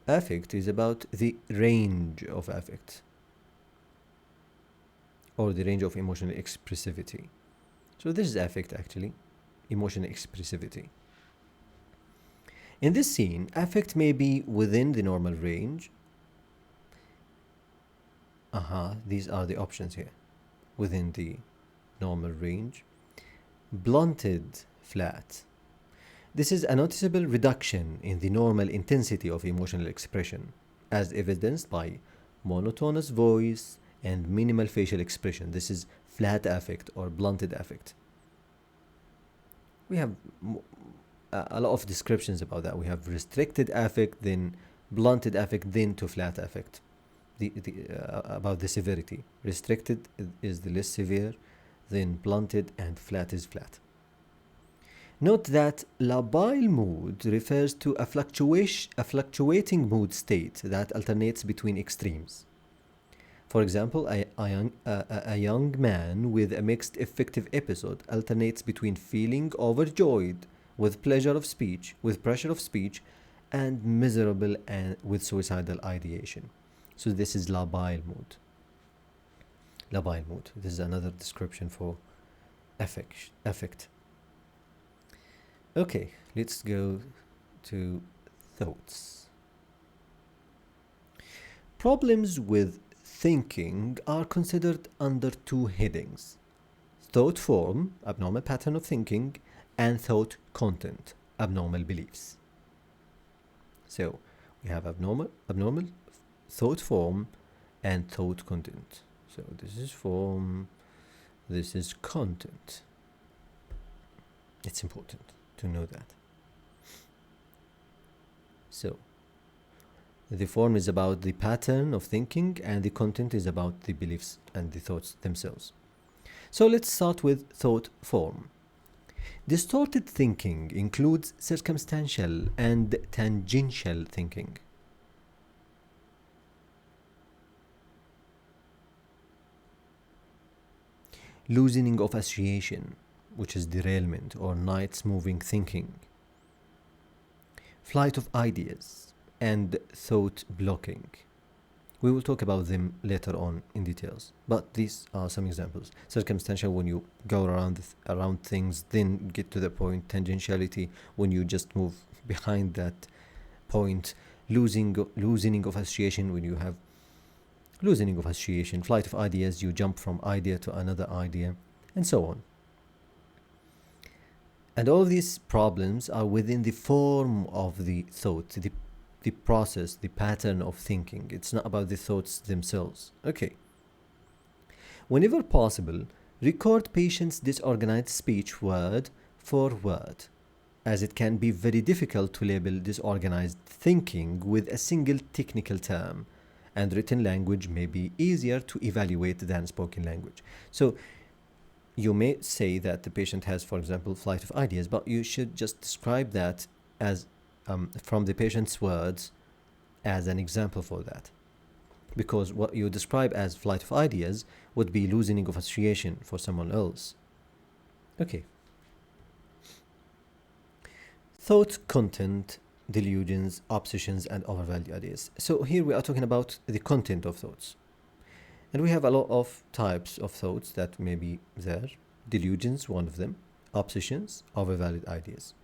affect is about the range of affect, or the range of emotional expressivity. So this is affect actually, emotional expressivity. In this scene, affect may be within the normal range. These are the options here. Within the normal range. Blunted, flat. This is a noticeable reduction in the normal intensity of emotional expression, as evidenced by monotonous voice and minimal facial expression. This is flat affect or blunted affect. We have a lot of descriptions about that. We have restricted affect, then blunted affect, then to flat affect. About the severity. Restricted is the less severe, then blunted, and flat is flat. Note that labile mood refers to a fluctuating mood state that alternates between extremes. For example, a young man with a mixed affective episode alternates between feeling overjoyed with pressure of speech, and miserable and with suicidal ideation. So this is labile mood. Labile mood. This is another description for affect. Okay, let's go to thoughts. Problems with thinking are considered under two headings: thought form, abnormal pattern of thinking, and thought content, abnormal beliefs. So we have abnormal thought form and thought content. So this is form, this is content. It's important to know that. So the form is about the pattern of thinking and the content is about the beliefs and the thoughts themselves. So let's start with thought form. Distorted thinking includes circumstantial and tangential thinking. Loosening of association, which is derailment or nights moving thinking. Flight of ideas and thought blocking. We will talk about them later on in details, but these are some examples. Circumstantial, when you go around things, then get to the point. Tangentiality, when you just move behind that point. Loosening of association, when you have loosening of association. Flight of ideas, you jump from idea to another idea, and so on. And all these problems are within the form of the thought, the process, the pattern of thinking. It's not about the thoughts themselves. Okay. Whenever possible, record patients' disorganized speech word for word, as it can be very difficult to label disorganized thinking with a single technical term, and written language may be easier to evaluate than spoken language. So you may say that the patient has, for example, flight of ideas, but you should just describe that as from the patient's words as an example for that. Because what you describe as flight of ideas would be loosening of association for someone else. Okay. Thought content, delusions, obsessions, and overvalued ideas. So here we are talking about the content of thoughts. And we have a lot of types of thoughts that may be there. Delusions, one of them. Obsessions, overvalued ideas.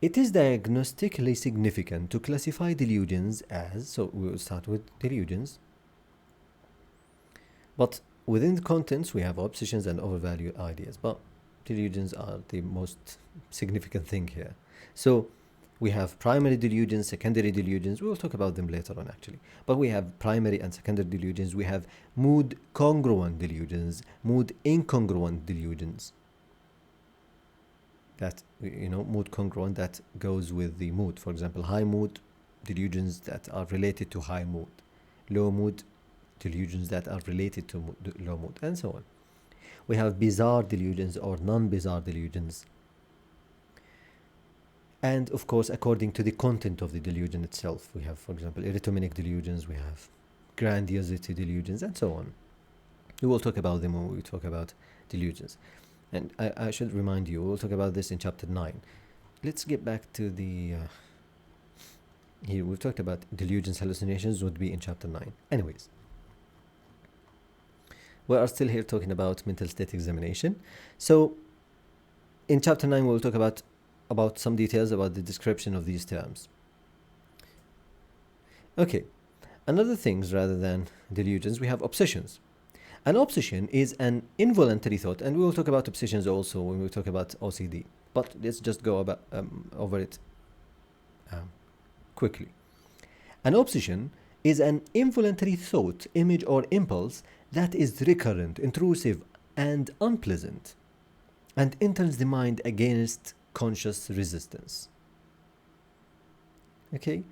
It is diagnostically significant to classify delusions as, so we will start with delusions. But within the contents, we have obsessions and overvalued ideas. But delusions are the most significant thing here. So we have primary delusions, secondary delusions. We will talk about them later on, actually. But we have primary and secondary delusions. We have mood congruent delusions, mood incongruent delusions. That, mood congruent, that goes with the mood. For example, high mood delusions that are related to high mood. Low mood delusions that are related to low mood, and so on. We have bizarre delusions or non-bizarre delusions. And of course, according to the content of the delusion itself, we have, for example, erotomanic delusions, we have grandiosity delusions, and so on. We will talk about them when we talk about delusions. And I should remind you, we'll talk about this in chapter 9. Let's get back to the... here, we've talked about delusions, hallucinations would be in chapter 9. Anyways. We are still here talking about mental state examination. So, in chapter 9, we'll talk about some details about the description of these terms. Okay, another things rather than delusions, we have obsessions. An obsession is an involuntary thought, and we will talk about obsessions also when we talk about OCD. But let's just go over it quickly. An obsession is an involuntary thought, image, or impulse that is recurrent, intrusive, and unpleasant, and enters the mind against conscious resistance. Okay?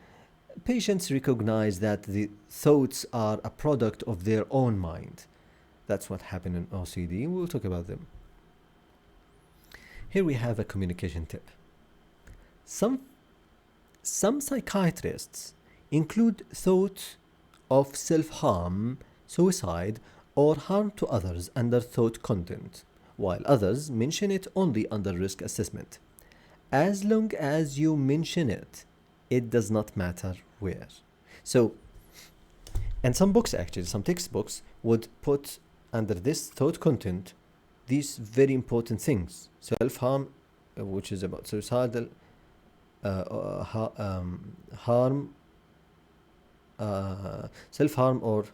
Patients recognize that the thoughts are a product of their own mind. That's what happened in OCD. We'll talk about them. Here we have a communication tip. Some psychiatrists include thoughts of self-harm, suicide, or harm to others under thought content, while others mention it only under risk assessment. As long as you mention it, it does not matter where. So, and some books actually, some textbooks would put under this thought content these very important things. Self-harm, which is about suicidal harm, self-harm or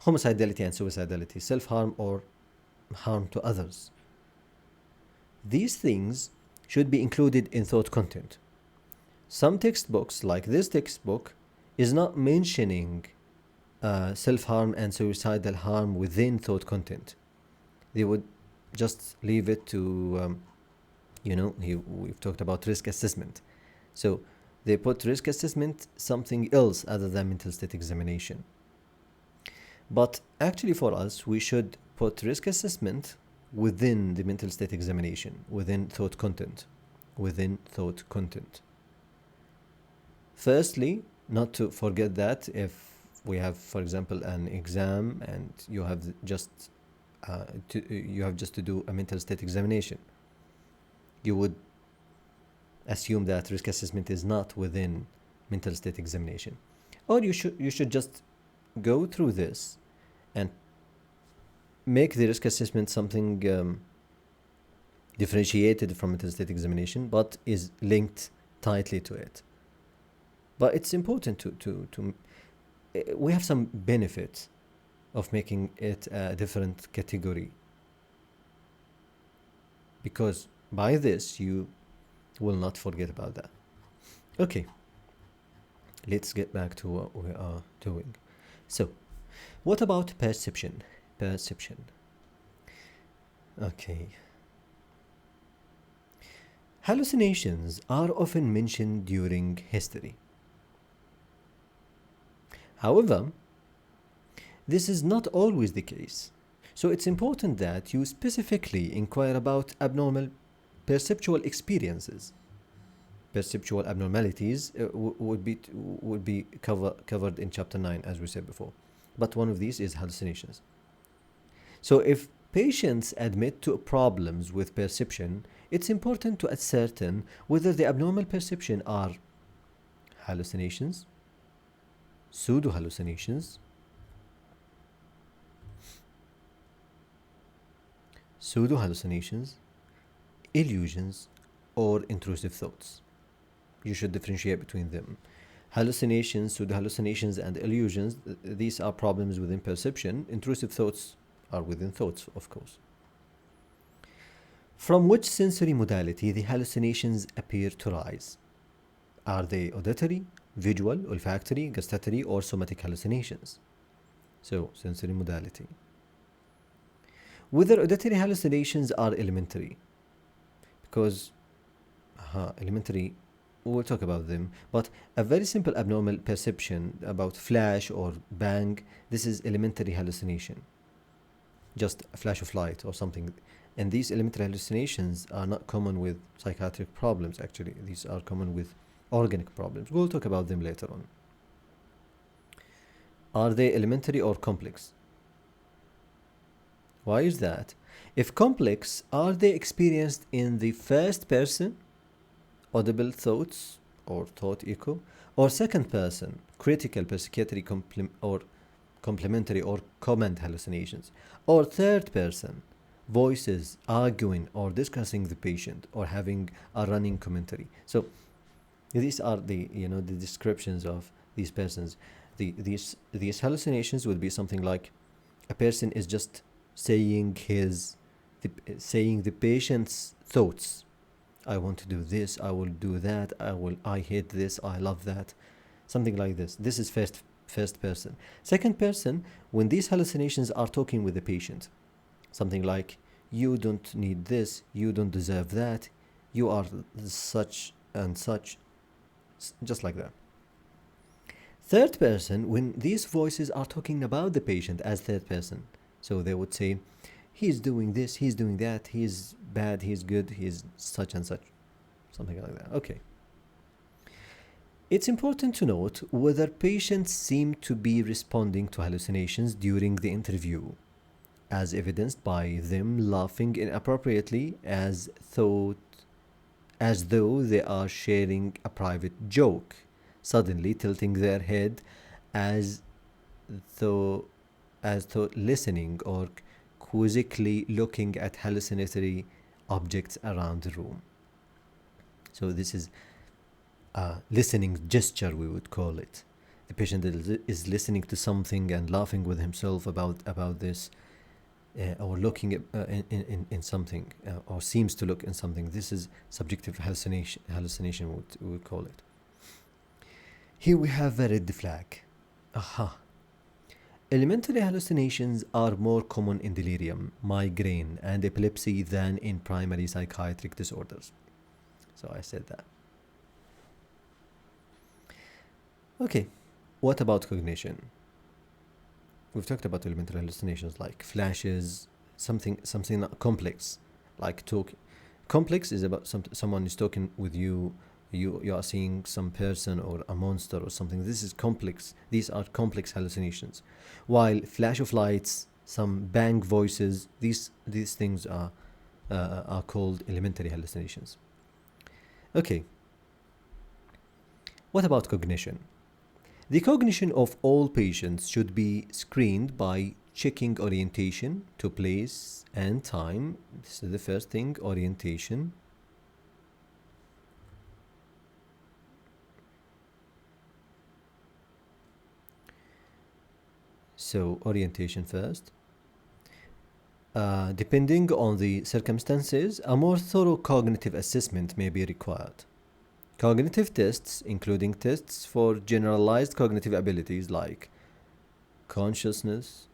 homicidality and suicidality, self-harm or harm to others. These things should be included in thought content. Some textbooks, like this textbook, is not mentioning self-harm and suicidal harm within thought content. They would just leave it to, we've talked about risk assessment. So they put risk assessment something else other than mental state examination. But actually for us, we should put risk assessment within the mental state examination, within thought content. Firstly, not to forget that if we have, for example, an exam and you have just to do a mental state examination, you would assume that risk assessment is not within mental state examination, or you should just go through this and make the risk assessment something differentiated from mental state examination, but is linked tightly to it. But it's important to we have some benefit of making it a different category, because by this, you will not forget about that. Okay, let's get back to what we are doing. So, what about perception? Perception. Okay. Hallucinations are often mentioned during history. However, this is not always the case. So it's important that you specifically inquire about abnormal perceptual experiences. Perceptual abnormalities would be covered in chapter 9, as we said before. But one of these is hallucinations. So if patients admit to problems with perception, it's important to ascertain whether the abnormal perception are hallucinations, pseudo-hallucinations, illusions, or intrusive thoughts. You should differentiate between them. Hallucinations, pseudo-hallucinations, and illusions, these are problems within perception. Intrusive thoughts are within thoughts, of course. From which sensory modality the hallucinations appear to rise? Are they auditory, visual, olfactory, gustatory, or somatic hallucinations? So, sensory modality. Whether auditory hallucinations are elementary, because elementary, we'll talk about them, but a very simple abnormal perception about flash or bang, this is elementary hallucination, just a flash of light or something. And these elementary hallucinations are not common with psychiatric problems, actually. These are common with organic problems. We'll talk about them later on. Are they elementary or complex? Why is that? If complex, are they experienced in the first person, audible thoughts or thought echo, or second person, critical psychiatry or complementary or comment hallucinations, or third person, voices arguing or discussing the patient or having a running commentary? So these are the the descriptions of these persons. These hallucinations would be something like a person is just saying the patient's thoughts. I want to do this, I will do that, I hate this, I love that. Something like this. This is first person. Second person, when these hallucinations are talking with the patient. Something like, you don't need this, you don't deserve that, you are such and such, just like that. Third person, when these voices are talking about the patient as third person. So they would say, he's doing this, he's doing that, he's bad, he's good, he's such and such. Something like that. Okay. It's important to note whether patients seem to be responding to hallucinations during the interview, as evidenced by them laughing inappropriately as though they are sharing a private joke, suddenly tilting their head as though listening, or quizzically looking at hallucinatory objects around the room. So this is a listening gesture, we would call it. The patient is listening to something and laughing with himself about this, or looking at, in something, or seems to look in something. This is subjective hallucination, we would call it. Here we have a red flag. Elementary hallucinations are more common in delirium, migraine, and epilepsy than in primary psychiatric disorders. So I said that. Okay, what about cognition? We've talked about elementary hallucinations like flashes, something complex, like talking. Complex is about someone is talking with you. You are seeing some person or a monster or something. This is complex. These are complex hallucinations. While flash of lights, some bang voices, these things are called elementary hallucinations. Okay. What about cognition? The cognition of all patients should be screened by checking orientation to place and time. This is the first thing, orientation. So orientation first. Depending on the circumstances, a more thorough cognitive assessment may be required. Cognitive tests, including tests for generalized cognitive abilities like consciousness,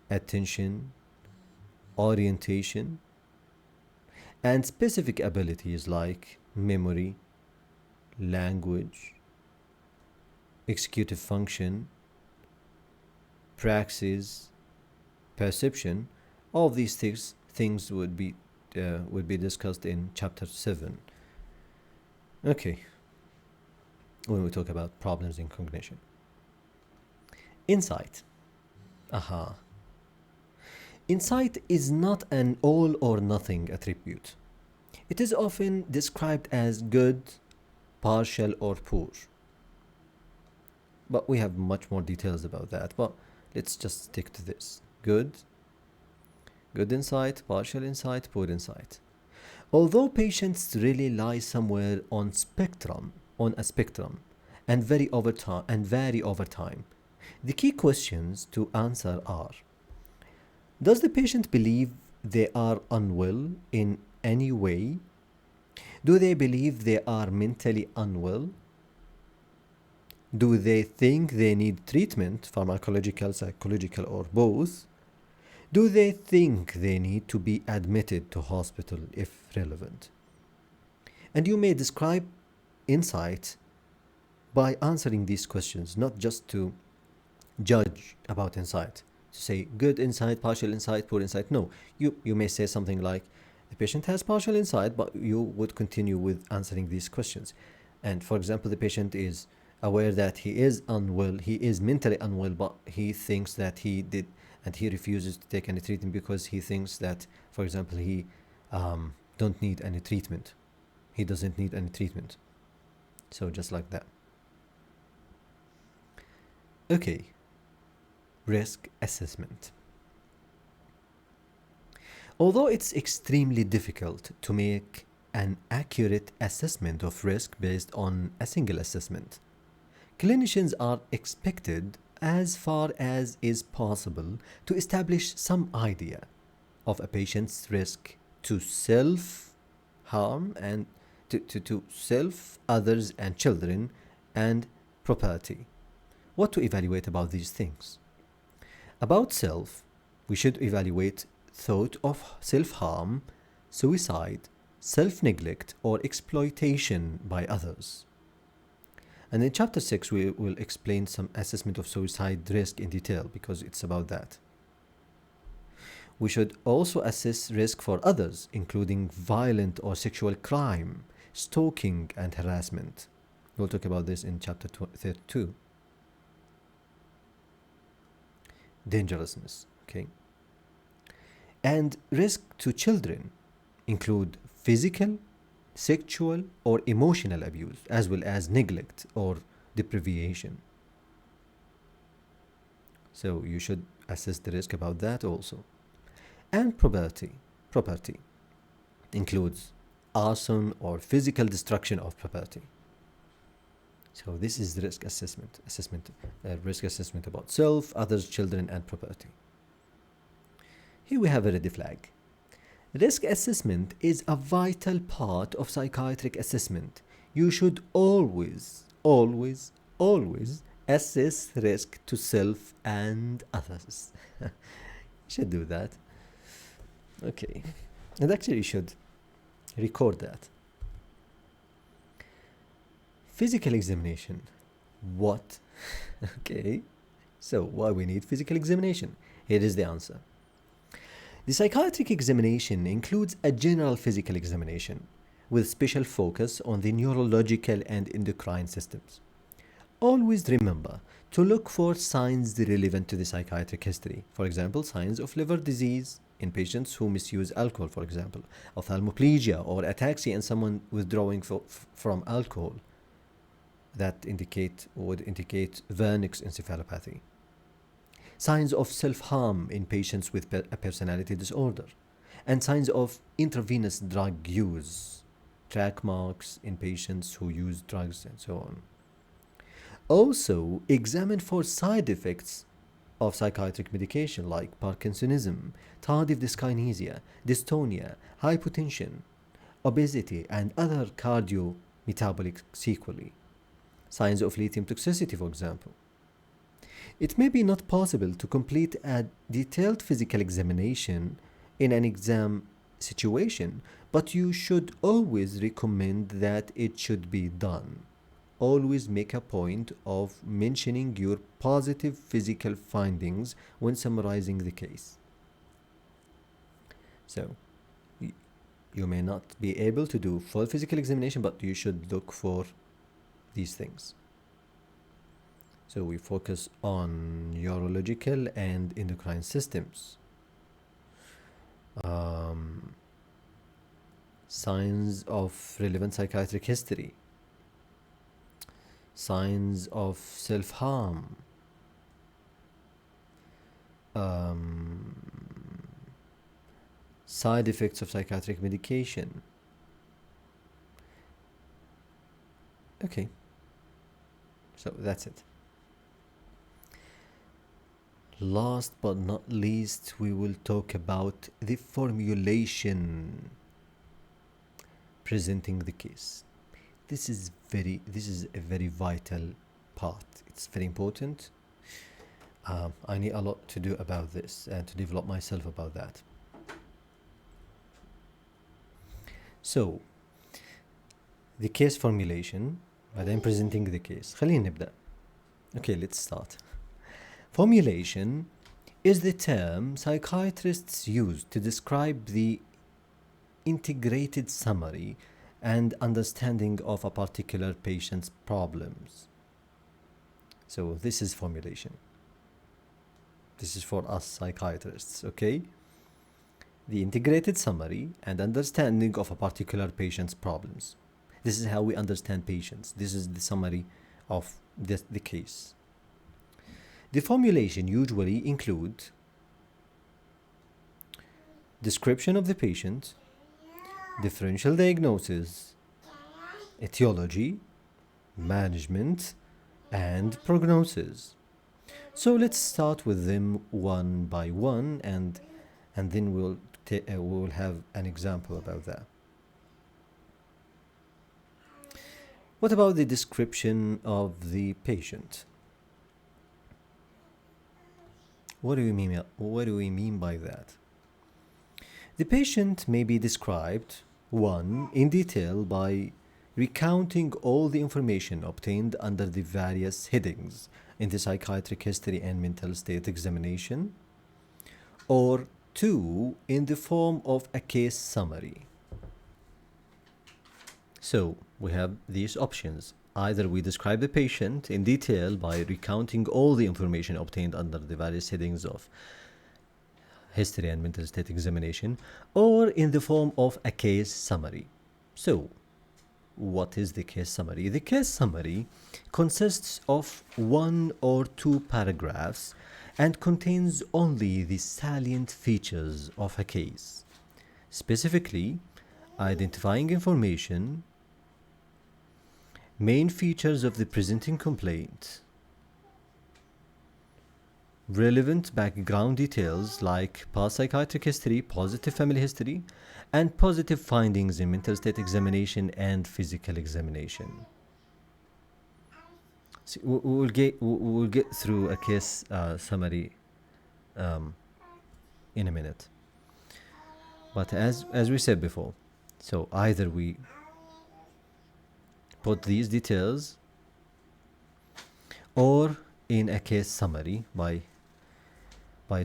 attention, orientation, and specific abilities like memory, language, executive function, praxis, perception. All of these things would be discussed in chapter 7. Okay, when we talk about problems in cognition. Insight. Aha. Insight is not an all or nothing attribute. It is often described as good, partial, or poor. But we have much more details about that, but let's just stick to this. Good insight, partial insight, poor insight. Although patients really lie somewhere on a spectrum, and vary over time, the key questions to answer are: does the patient believe they are unwell in any way? Do they believe they are mentally unwell? Do they think they need treatment, pharmacological, psychological, or both? Do they think they need to be admitted to hospital if relevant? And you may describe insight by answering these questions, not just to judge about insight, to say good insight, partial insight, poor insight. No, you may say something like, the patient has partial insight, but you would continue with answering these questions. And for example, the patient is aware that he is unwell, he is mentally unwell, but he thinks that he did, and he refuses to take any treatment because he thinks that, for example, he don't need any treatment. He doesn't need any treatment. So just like that. Okay. Risk assessment. Although it's extremely difficult to make an accurate assessment of risk based on a single assessment, clinicians are expected, as far as is possible, to establish some idea of a patient's risk to self-harm and to self, others, and children, and property. What to evaluate about these things? About self, we should evaluate thought of self-harm, suicide, self-neglect, or exploitation by others. And in chapter 6, we will explain some assessment of suicide risk in detail, because it's about that. We should also assess risk for others, including violent or sexual crime, stalking, and harassment. We'll talk about this in chapter 32. Dangerousness, okay? And risk to children include physical, sexual, or emotional abuse, as well as neglect or deprivation. So you should assess the risk about that also. And property includes arson or physical destruction of property. So this is the risk assessment. Risk assessment about self, others, children, and property. Here we have a red flag. Risk assessment is a vital part of psychiatric assessment. You should always assess risk to self and others. You should do that. Okay. And actually you should record that. Physical examination. What? Okay. So why we need physical examination? Here is the answer. The psychiatric examination includes a general physical examination with special focus on the neurological and endocrine systems. Always remember to look for signs relevant to the psychiatric history. For example, signs of liver disease in patients who misuse alcohol, for example, ophthalmoplegia or ataxia in someone withdrawing from alcohol. That would indicate vernix encephalopathy. Signs of self-harm in patients with a personality disorder, and signs of intravenous drug use, track marks in patients who use drugs, and so on. Also, examine for side effects of psychiatric medication like Parkinsonism, tardive dyskinesia, dystonia, hypotension, obesity, and other cardiometabolic sequelae. Signs of lithium toxicity, for example. It may be not possible to complete a detailed physical examination in an exam situation, but you should always recommend that it should be done. Always make a point of mentioning your positive physical findings when summarizing the case. So, you may not be able to do full physical examination, but you should look for these things. So we focus on neurological and endocrine systems. Signs of relevant psychiatric history. Signs of self-harm. Side effects of psychiatric medication. Okay, so that's it. Last but not least, we will talk about the formulation presenting the case. This is a very vital part. It's very important. I need a lot to do about this and to develop myself about that. So, the case formulation, بعدين presenting the case. خلينا نبدأ. Okay, let's start. Formulation is the term psychiatrists use to describe the integrated summary and understanding of a particular patient's problems. So this is formulation. This is for us psychiatrists, okay? The integrated summary and understanding of a particular patient's problems. This is how we understand patients. This is the summary of the case. The formulation usually include description of the patient, differential diagnosis, etiology, management, and prognosis. So let's start with them one by one, and then we'll have an example about that. What about the description of the patient? What do we mean by that? The patient may be described, 1, in detail by recounting all the information obtained under the various headings in the psychiatric history and mental state examination, or 2, in the form of a case summary. So we have these options. Either we describe the patient in detail by recounting all the information obtained under the various headings of history and mental state examination, or in the form of a case summary. So, what is the case summary? The case summary consists of 1 or 2 paragraphs and contains only the salient features of a case, specifically identifying information, main features of the presenting complaint, relevant background details like past psychiatric history, positive family history, and positive findings in mental state examination and physical examination. So we'll get through a case summary in a minute. But as we said before, so either we put these details or in a case summary by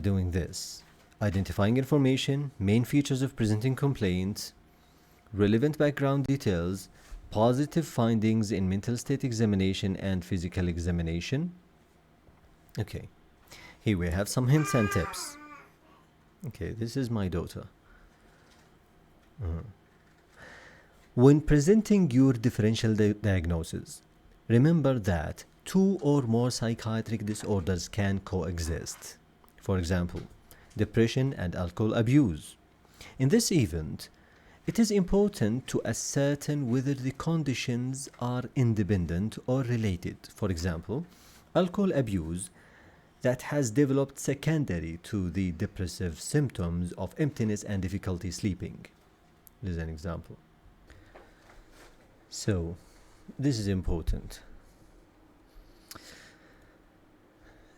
doing this: identifying information, main features of presenting complaints, relevant background details, positive findings in mental state examination and physical examination. Okay, here we have some hints and tips. Okay, this is my daughter. When presenting your differential diagnosis, remember that 2 or more psychiatric disorders can coexist. For example, depression and alcohol abuse. In this event, it is important to ascertain whether the conditions are independent or related. For example, alcohol abuse that has developed secondary to the depressive symptoms of emptiness and difficulty sleeping. This is an example. So, this is important.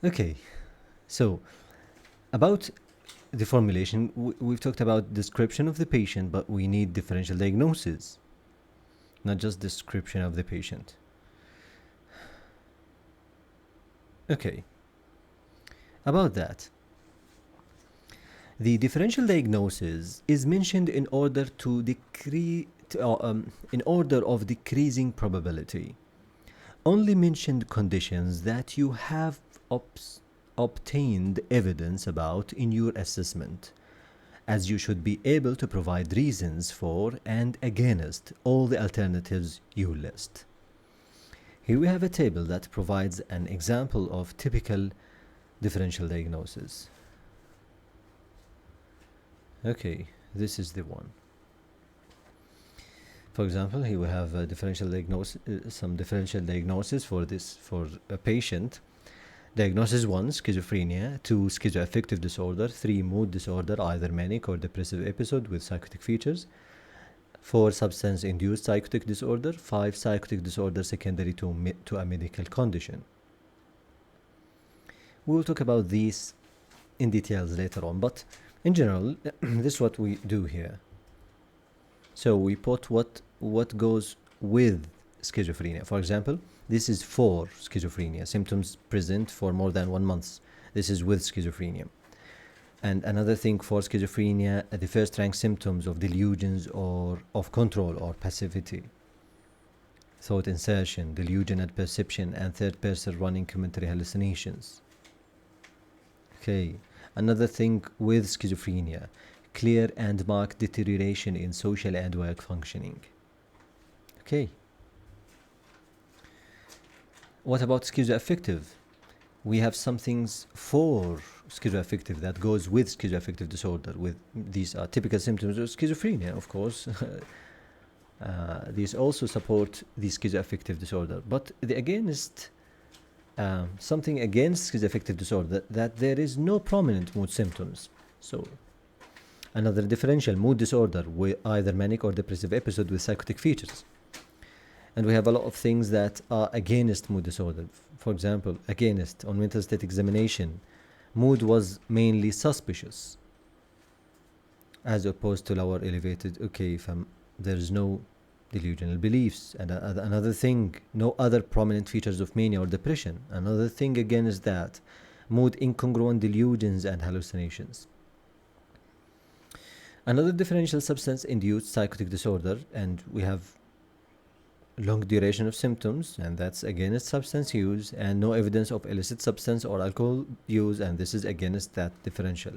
Okay, so about the formulation, we've talked about description of the patient, but we need differential diagnosis, not just description of the patient. Okay, about that, the differential diagnosis is mentioned in order to in order of decreasing probability. Only mentioned conditions that you have obtained evidence about in your assessment, as you should be able to provide reasons for and against all the alternatives you list. Here we have a table that provides an example of typical differential diagnosis. Okay, this is the one. For example, here we have a differential diagnosis, some differential diagnosis for a patient. Diagnosis 1, schizophrenia. 2, schizoaffective disorder. 3, mood disorder, either manic or depressive episode with psychotic features. 4, substance-induced psychotic disorder. 5, psychotic disorder secondary to a medical condition. We will talk about these in details later on, but in general, this is what we do here. So we put what goes with schizophrenia. For example, this is for schizophrenia. Symptoms present for more than 1 month. This is with schizophrenia. And another thing for schizophrenia, the first rank symptoms of delusions or of control or passivity. Thought insertion, delusion and perception, and third person running commentary hallucinations. Okay, another thing with schizophrenia, clear and marked deterioration in social and work functioning. Okay. What about schizoaffective? We have some things for schizoaffective that goes with schizoaffective disorder. With these are typical symptoms of schizophrenia, of course. These also support the schizoaffective disorder. But the against something against schizoaffective disorder, that there is no prominent mood symptoms. So another differential, mood disorder with either manic or depressive episode with psychotic features. And we have a lot of things that are against mood disorder. For example, against on mental state examination, mood was mainly suspicious, as opposed to lower elevated. Okay, there is no delusional beliefs. And another thing, no other prominent features of mania or depression. Another thing again is that mood incongruent delusions and hallucinations. Another differential, substance-induced psychotic disorder, and we have long duration of symptoms, and that's against substance use, and no evidence of illicit substance or alcohol use, and this is against that differential.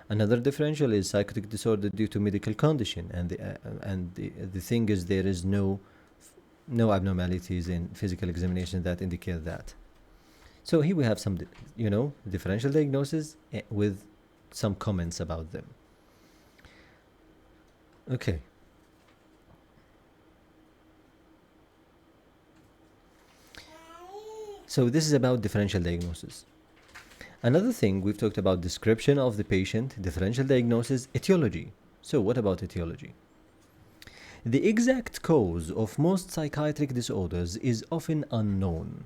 Another differential is psychotic disorder due to medical condition, and the thing is there is no abnormalities in physical examination that indicate that. So here we have some differential diagnosis with some comments about them. Okay. So this is about differential diagnosis. Another thing, we've talked about description of the patient, differential diagnosis, etiology. So what about etiology? The exact cause of most psychiatric disorders is often unknown,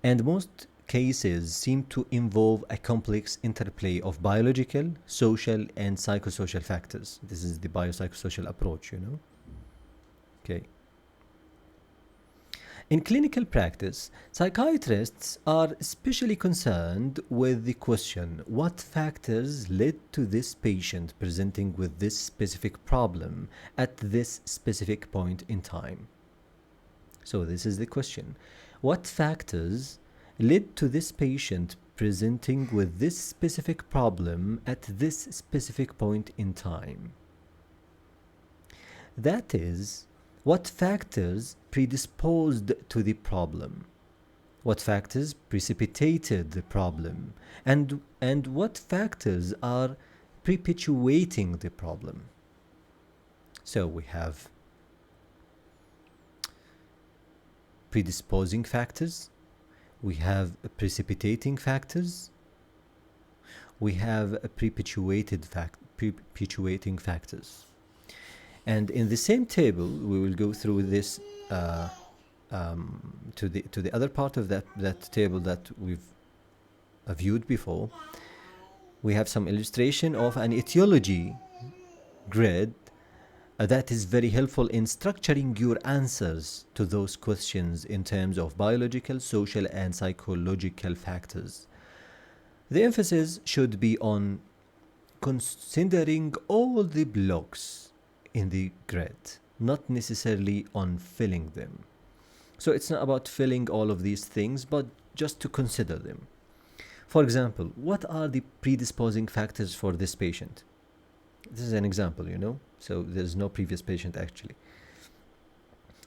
and most cases seem to involve a complex interplay of biological, social, and psychosocial factors. This is the biopsychosocial approach, Okay. In clinical practice, psychiatrists are especially concerned with the question, what factors led to this patient presenting with this specific problem at this specific point in time? So this is the question. What factors led to this patient presenting with this specific problem at this specific point in time? That is, what factors predisposed to the problem? What factors precipitated the problem? And what factors are perpetuating the problem? So we have predisposing factors, we have precipitating factors, we have perpetuating factors. And in the same table, we will go through this to the other part of that table that we've viewed before. We have some illustration of an etiology grid that is very helpful in structuring your answers to those questions in terms of biological, social, and psychological factors. The emphasis should be on considering all the blocks in the grid, not necessarily on filling them. So it's not about filling all of these things, but just to consider them. For example, what are the predisposing factors for this patient? This is an example, you know, so there's no previous patient actually.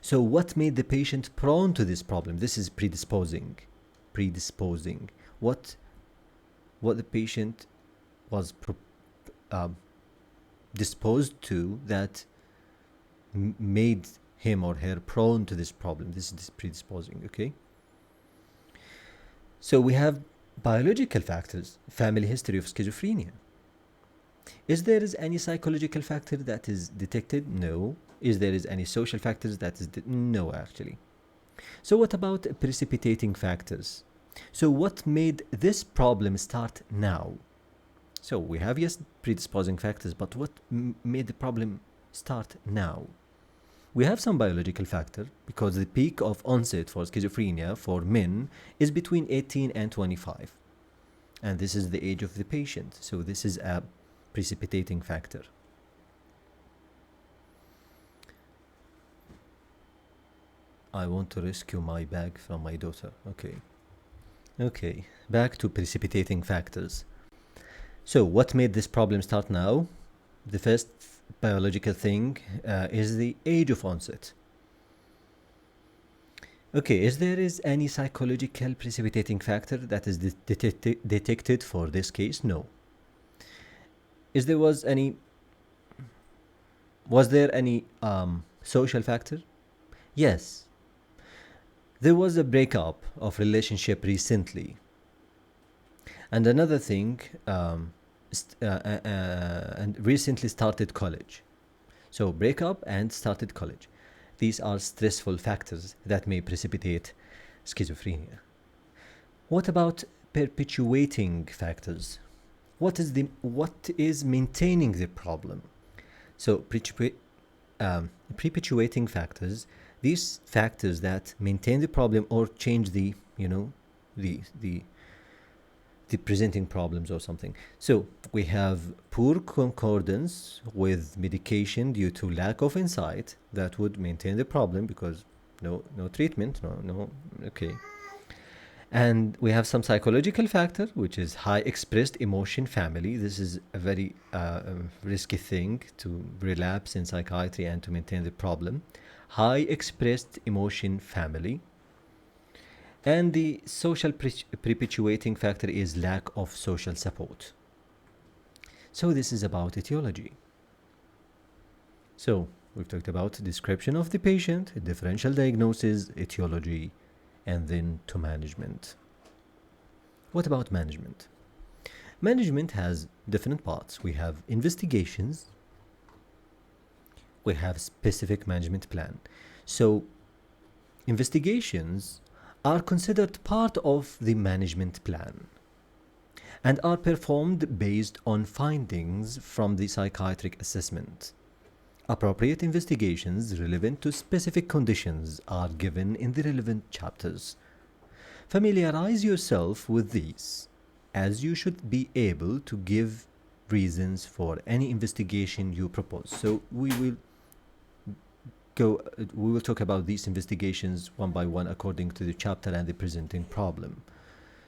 So what made the patient prone to this problem? This is predisposing. What the patient was disposed to that made him or her prone to this problem. This is predisposing, okay? So we have biological factors, family history of schizophrenia. Is there any psychological factor that is detected? No. Is there any social factors that is no, actually. So what about precipitating factors? So what made this problem start now? So we have, yes, predisposing factors, but what made the problem start now? We have some biological factor because the peak of onset for schizophrenia for men is between 18 and 25. And this is the age of the patient. So this is a precipitating factor. I want to rescue my bag from my daughter. Okay, back to precipitating factors. So what made this problem start now? The first biological thing is the age of onset. Okay, is there any psychological precipitating factor that is detected for this case? No. Was there any social factor? Yes. There was a breakup of relationship recently. And another thing, and recently started college. So breakup and started college. These are stressful factors that may precipitate schizophrenia. What about perpetuating factors? What is maintaining the problem? So perpetuating factors, these factors that maintain the problem or change the presenting problems or something. So we have poor concordance with medication due to lack of insight that would maintain the problem because no treatment, okay. And we have some psychological factor, which is high expressed emotion family. This is a very risky thing to relapse in psychiatry and to maintain the problem. High expressed emotion family. And the social perpetuating factor is lack of social support. So this is about etiology. So we've talked about description of the patient, differential diagnosis, etiology, and then to management. What about management? Management has different parts. We have investigations. We have specific management plan. So investigations are considered part of the management plan and are performed based on findings from the psychiatric assessment. Appropriate investigations relevant to specific conditions are given in the relevant chapters. Familiarize yourself with these, as you should be able to give reasons for any investigation you propose. So we will talk about these investigations one by one according to the chapter and the presenting problem.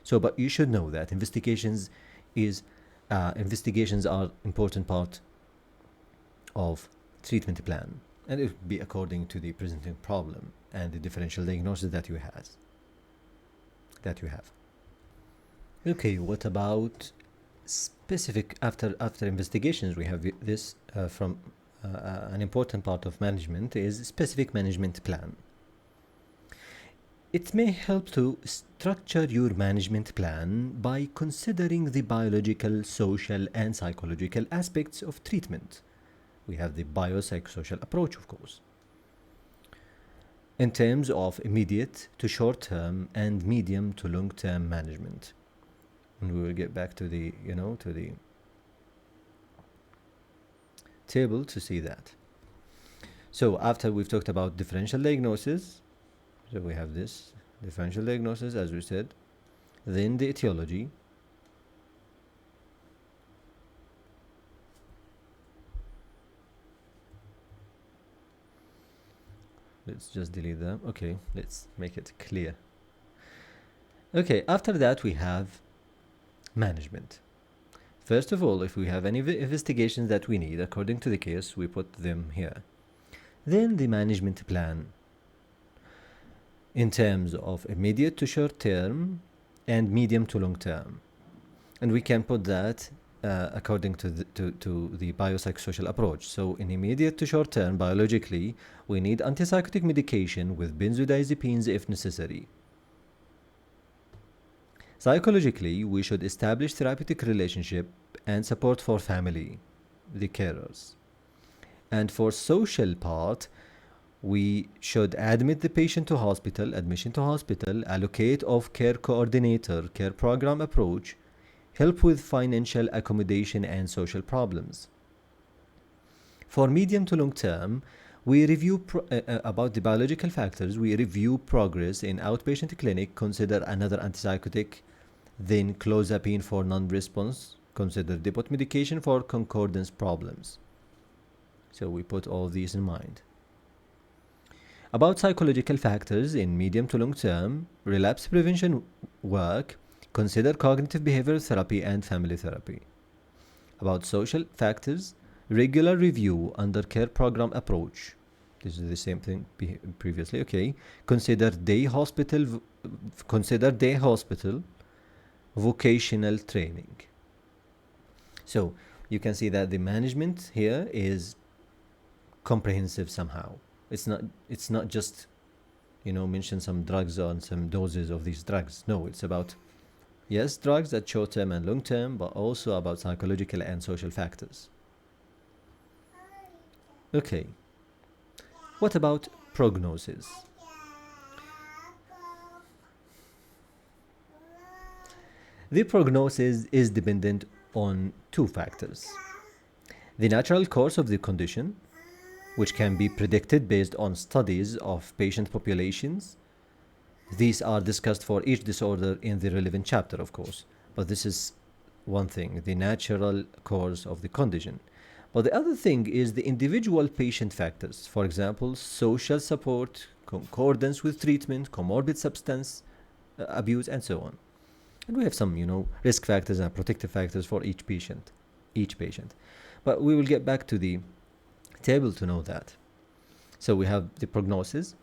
So, but you should know that investigations are important part of treatment plan, and it will be according to the presenting problem and the differential diagnosis that you have. Okay, what about specific after investigations? We have this from an important part of management is specific management plan. It may help to structure your management plan by considering the biological, social, and psychological aspects of treatment. We have the biopsychosocial approach, of course, in terms of immediate to short-term and medium to long-term management. And we will get back to the, to the table to see that. So after we've talked about differential diagnosis, so we have this differential diagnosis, as we said, then the etiology, let's just delete them. Okay, let's make it clear. Okay, after that we have management. First of all, if we have any investigations that we need according to the case, we put them here. Then the management plan in terms of immediate to short term and medium to long term. And we can put that according to the biopsychosocial approach. So in immediate to short term, biologically, we need antipsychotic medication with benzodiazepines if necessary. Psychologically, we should establish therapeutic relationship and support for family, the carers. And for social part, we should admit the patient to hospital, admission to hospital, allocate of care coordinator, care program approach, help with financial accommodation and social problems. For medium to long term, we review about the biological factors, we review progress in outpatient clinic, consider another antipsychotic, then clozapine for non-response, consider depot medication for concordance problems. So we put all these in mind. About psychological factors in medium to long term, relapse prevention work, consider cognitive behavioral therapy and family therapy. About social factors, regular review under care program approach. This is the same thing previously, okay. Consider day hospital, vocational training. So you can see that the management here is comprehensive somehow. It's not just, mention some drugs on some doses of these drugs. No, it's about, yes, drugs at short term and long term, but also about psychological and social factors. Okay. What about prognosis? The prognosis is dependent on two factors. The natural course of the condition, which can be predicted based on studies of patient populations. These are discussed for each disorder in the relevant chapter, of course. But this is one thing, the natural course of the condition. But the other thing is the individual patient factors. For example, social support, concordance with treatment, comorbid substance abuse, and so on. And we have some, risk factors and protective factors for each patient. But we will get back to the table to know that. So we have the prognosis.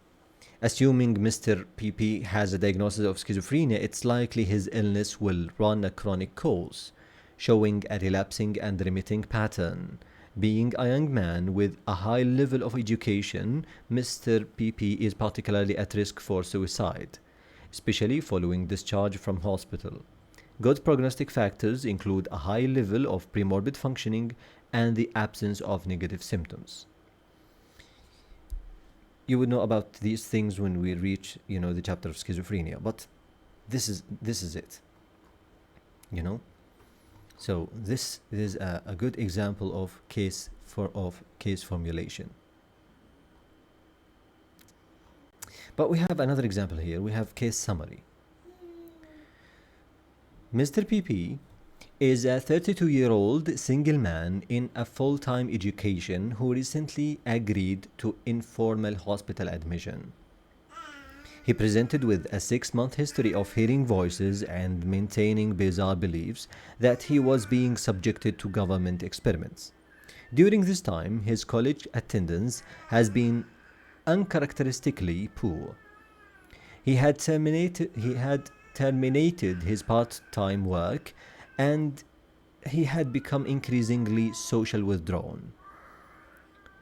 Assuming Mr. PP has a diagnosis of schizophrenia, it's likely his illness will run a chronic course, showing a relapsing and remitting pattern. Being a young man with a high level of education, Mr. PP is particularly at risk for suicide, especially following discharge from hospital. Good prognostic factors include a high level of premorbid functioning and the absence of negative symptoms. You would know about these things when we reach, the chapter of schizophrenia, but this is it. So this is a good example of case formulation. But we have another example here. We have case summary. Mr. PP is a 32-year-old single man in a full-time education who recently agreed to informal hospital admission. He presented with a 6-month history of hearing voices and maintaining bizarre beliefs that he was being subjected to government experiments. During this time, his college attendance has been uncharacteristically poor. He had terminated his part-time work, and he had become increasingly social withdrawn.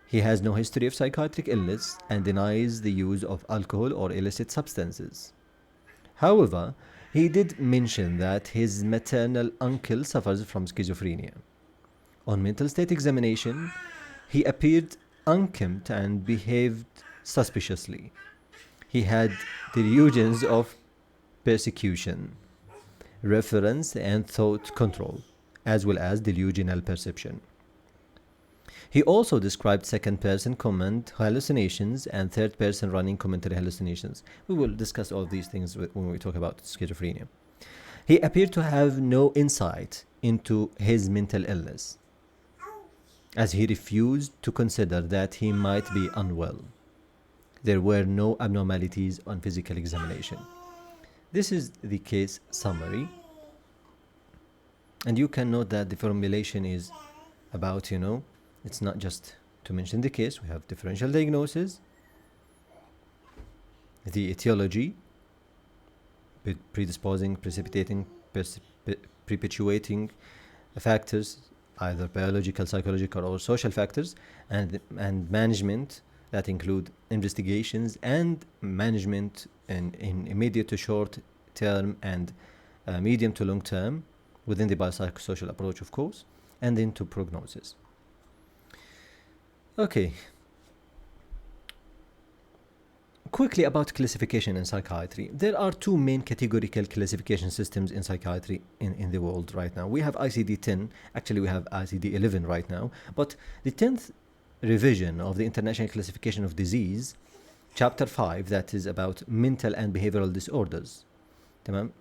He has no history of psychiatric illness and denies the use of alcohol or illicit substances. However, he did mention that his maternal uncle suffers from schizophrenia. On mental state examination, he appeared unkempt and behaved suspiciously. He had delusions of persecution, reference and thought control, as well as delusional perception. He also described second-person command hallucinations and third-person running commentary hallucinations. We will discuss all these things when we talk about schizophrenia. He appeared to have no insight into his mental illness, as he refused to consider that he might be unwell. There were no abnormalities on physical examination. This is the case summary. And you can note that the formulation is about, it's not just to mention the case. We have differential diagnosis, the etiology, predisposing, precipitating, perpetuating factors, either biological, psychological, or social factors, and management that include investigations and management in immediate to short term and medium to long term within the biopsychosocial approach, of course, and into prognosis. Okay. Quickly about classification in psychiatry. There are two main categorical classification systems in psychiatry in the world right now. We have ICD-10, actually we have ICD-11 right now, but the 10th revision of the International Classification of Disease, Chapter 5, that is about mental and behavioral disorders. The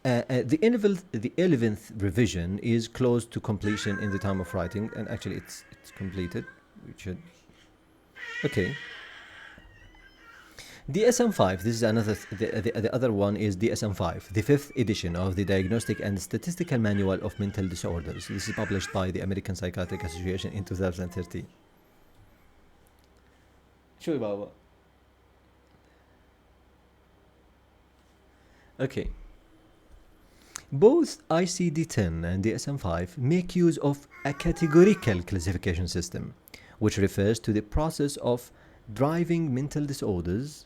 11th revision is close to completion in the time of writing, and actually it's completed. We should. Okay. DSM-5, this is another, the other one is DSM-5, the 5th edition of the Diagnostic and Statistical Manual of Mental Disorders. This is published by the American Psychiatric Association in 2013. شوي بابا. Okay. Both ICD-10 and DSM-5 make use of a categorical classification system, which refers to the process of dividing mental disorders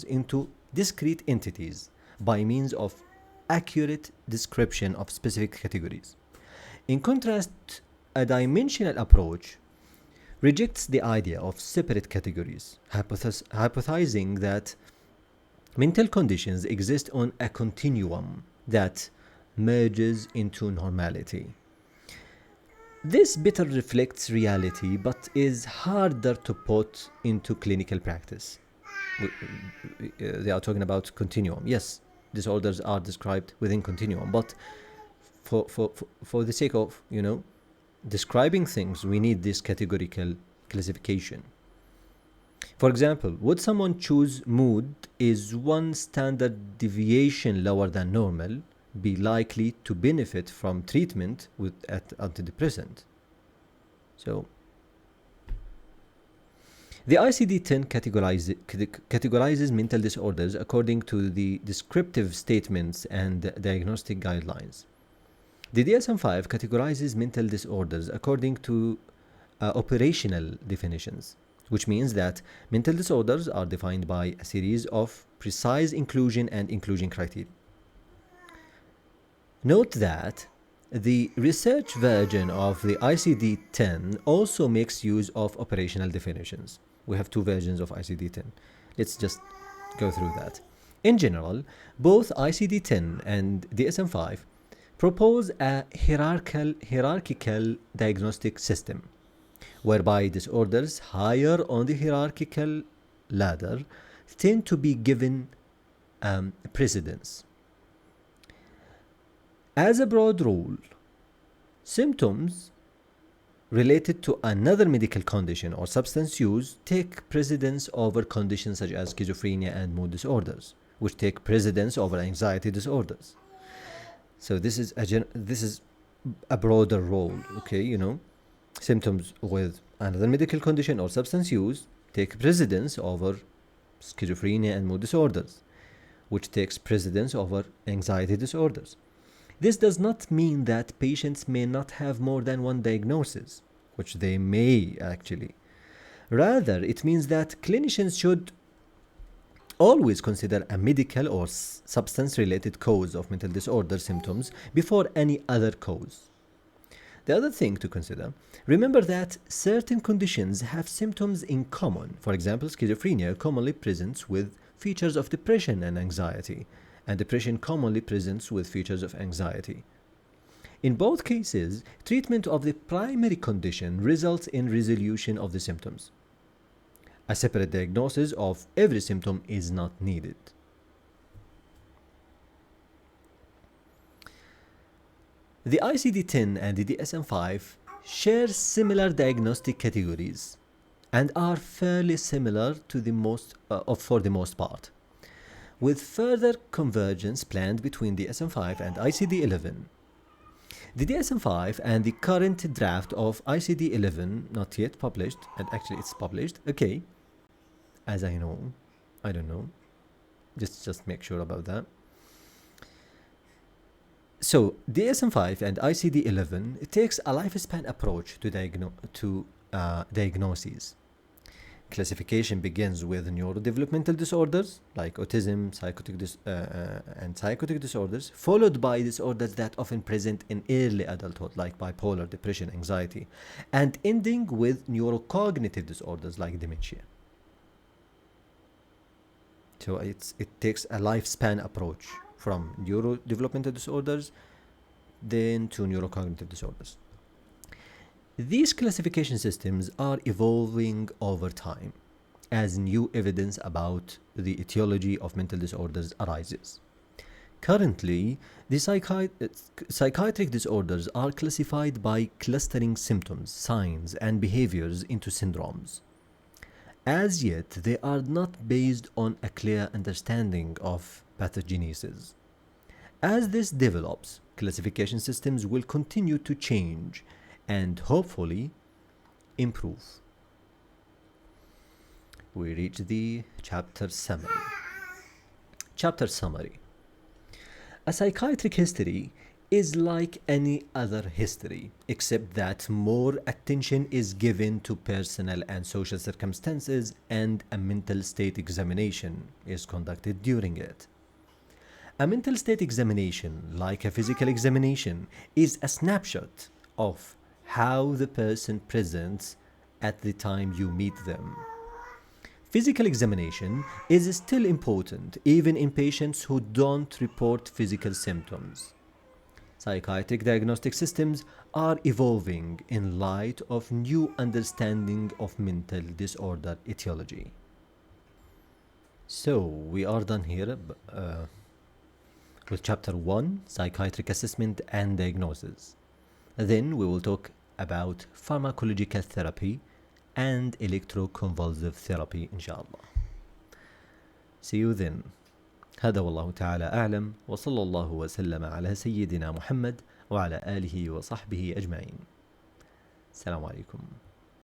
into discrete entities by means of accurate description of specific categories. In contrast, a dimensional approach rejects the idea of separate categories, hypothesizing that mental conditions exist on a continuum that merges into normality. This better reflects reality, but is harder to put into clinical practice. They are talking about continuum. Yes, disorders are described within continuum, but for the sake of, describing things, we need this categorical classification. For example, would someone choose mood is one standard deviation lower than normal be likely to benefit from treatment with antidepressant? So, the ICD-10 categorizes mental disorders according to the descriptive statements and diagnostic guidelines. The DSM-5 categorizes mental disorders according to operational definitions, which means that mental disorders are defined by a series of precise inclusion and exclusion criteria. Note that the research version of the ICD-10 also makes use of operational definitions. We have two versions of ICD-10. Let's just go through that. In general, both ICD-10 and DSM-5 propose a hierarchical diagnostic system, whereby disorders higher on the hierarchical ladder tend to be given precedence. As a broad rule, symptoms related to another medical condition or substance use take precedence over conditions such as schizophrenia and mood disorders, which take precedence over anxiety disorders. So this is a broader role, okay, Symptoms with another medical condition or substance use take precedence over schizophrenia and mood disorders, which takes precedence over anxiety disorders. This does not mean that patients may not have more than one diagnosis, which they may actually. Rather, it means that clinicians should always consider a medical or substance-related cause of mental disorder symptoms before any other cause. The other thing to consider, remember that certain conditions have symptoms in common. For example, schizophrenia commonly presents with features of depression and anxiety, and depression commonly presents with features of anxiety. In both cases, treatment of the primary condition results in resolution of the symptoms. A separate diagnosis of every symptom is not needed. The ICD-10 and the DSM-5 share similar diagnostic categories and are fairly similar to for the most part, with further convergence planned between the DSM-5 and ICD-11. The DSM-5 and the current draft of ICD-11 not yet published, and actually it's published, okay, as I know, I don't know, just make sure about that. So DSM-5 and ICD-11 takes a lifespan approach to diagnoses. Classification begins with neurodevelopmental disorders like autism, and psychotic disorders, followed by disorders that often present in early adulthood like bipolar, depression, anxiety, and ending with neurocognitive disorders like dementia. So it takes a lifespan approach from neurodevelopmental disorders then to neurocognitive disorders. These classification systems are evolving over time as new evidence about the etiology of mental disorders arises. Currently, the psychiatric disorders are classified by clustering symptoms, signs, and behaviors into syndromes. As yet, they are not based on a clear understanding of pathogenesis. As this develops, classification systems will continue to change and hopefully improve. We reach the chapter summary. Chapter summary. A psychiatric history is like any other history, except that more attention is given to personal and social circumstances and a mental state examination is conducted during it. A mental state examination, like a physical examination, is a snapshot of how the person presents at the time you meet them. Physical examination is still important even in patients who don't report physical symptoms. Psychiatric diagnostic systems are evolving in light of new understanding of mental disorder etiology. So we are done here with chapter 1, psychiatric assessment and diagnosis. Then we will talk about pharmacological therapy and electroconvulsive therapy inshallah. See you then. هذا والله تعالى أعلم وصلى الله وسلم على سيدنا محمد وعلى آله وصحبه أجمعين. السلام عليكم.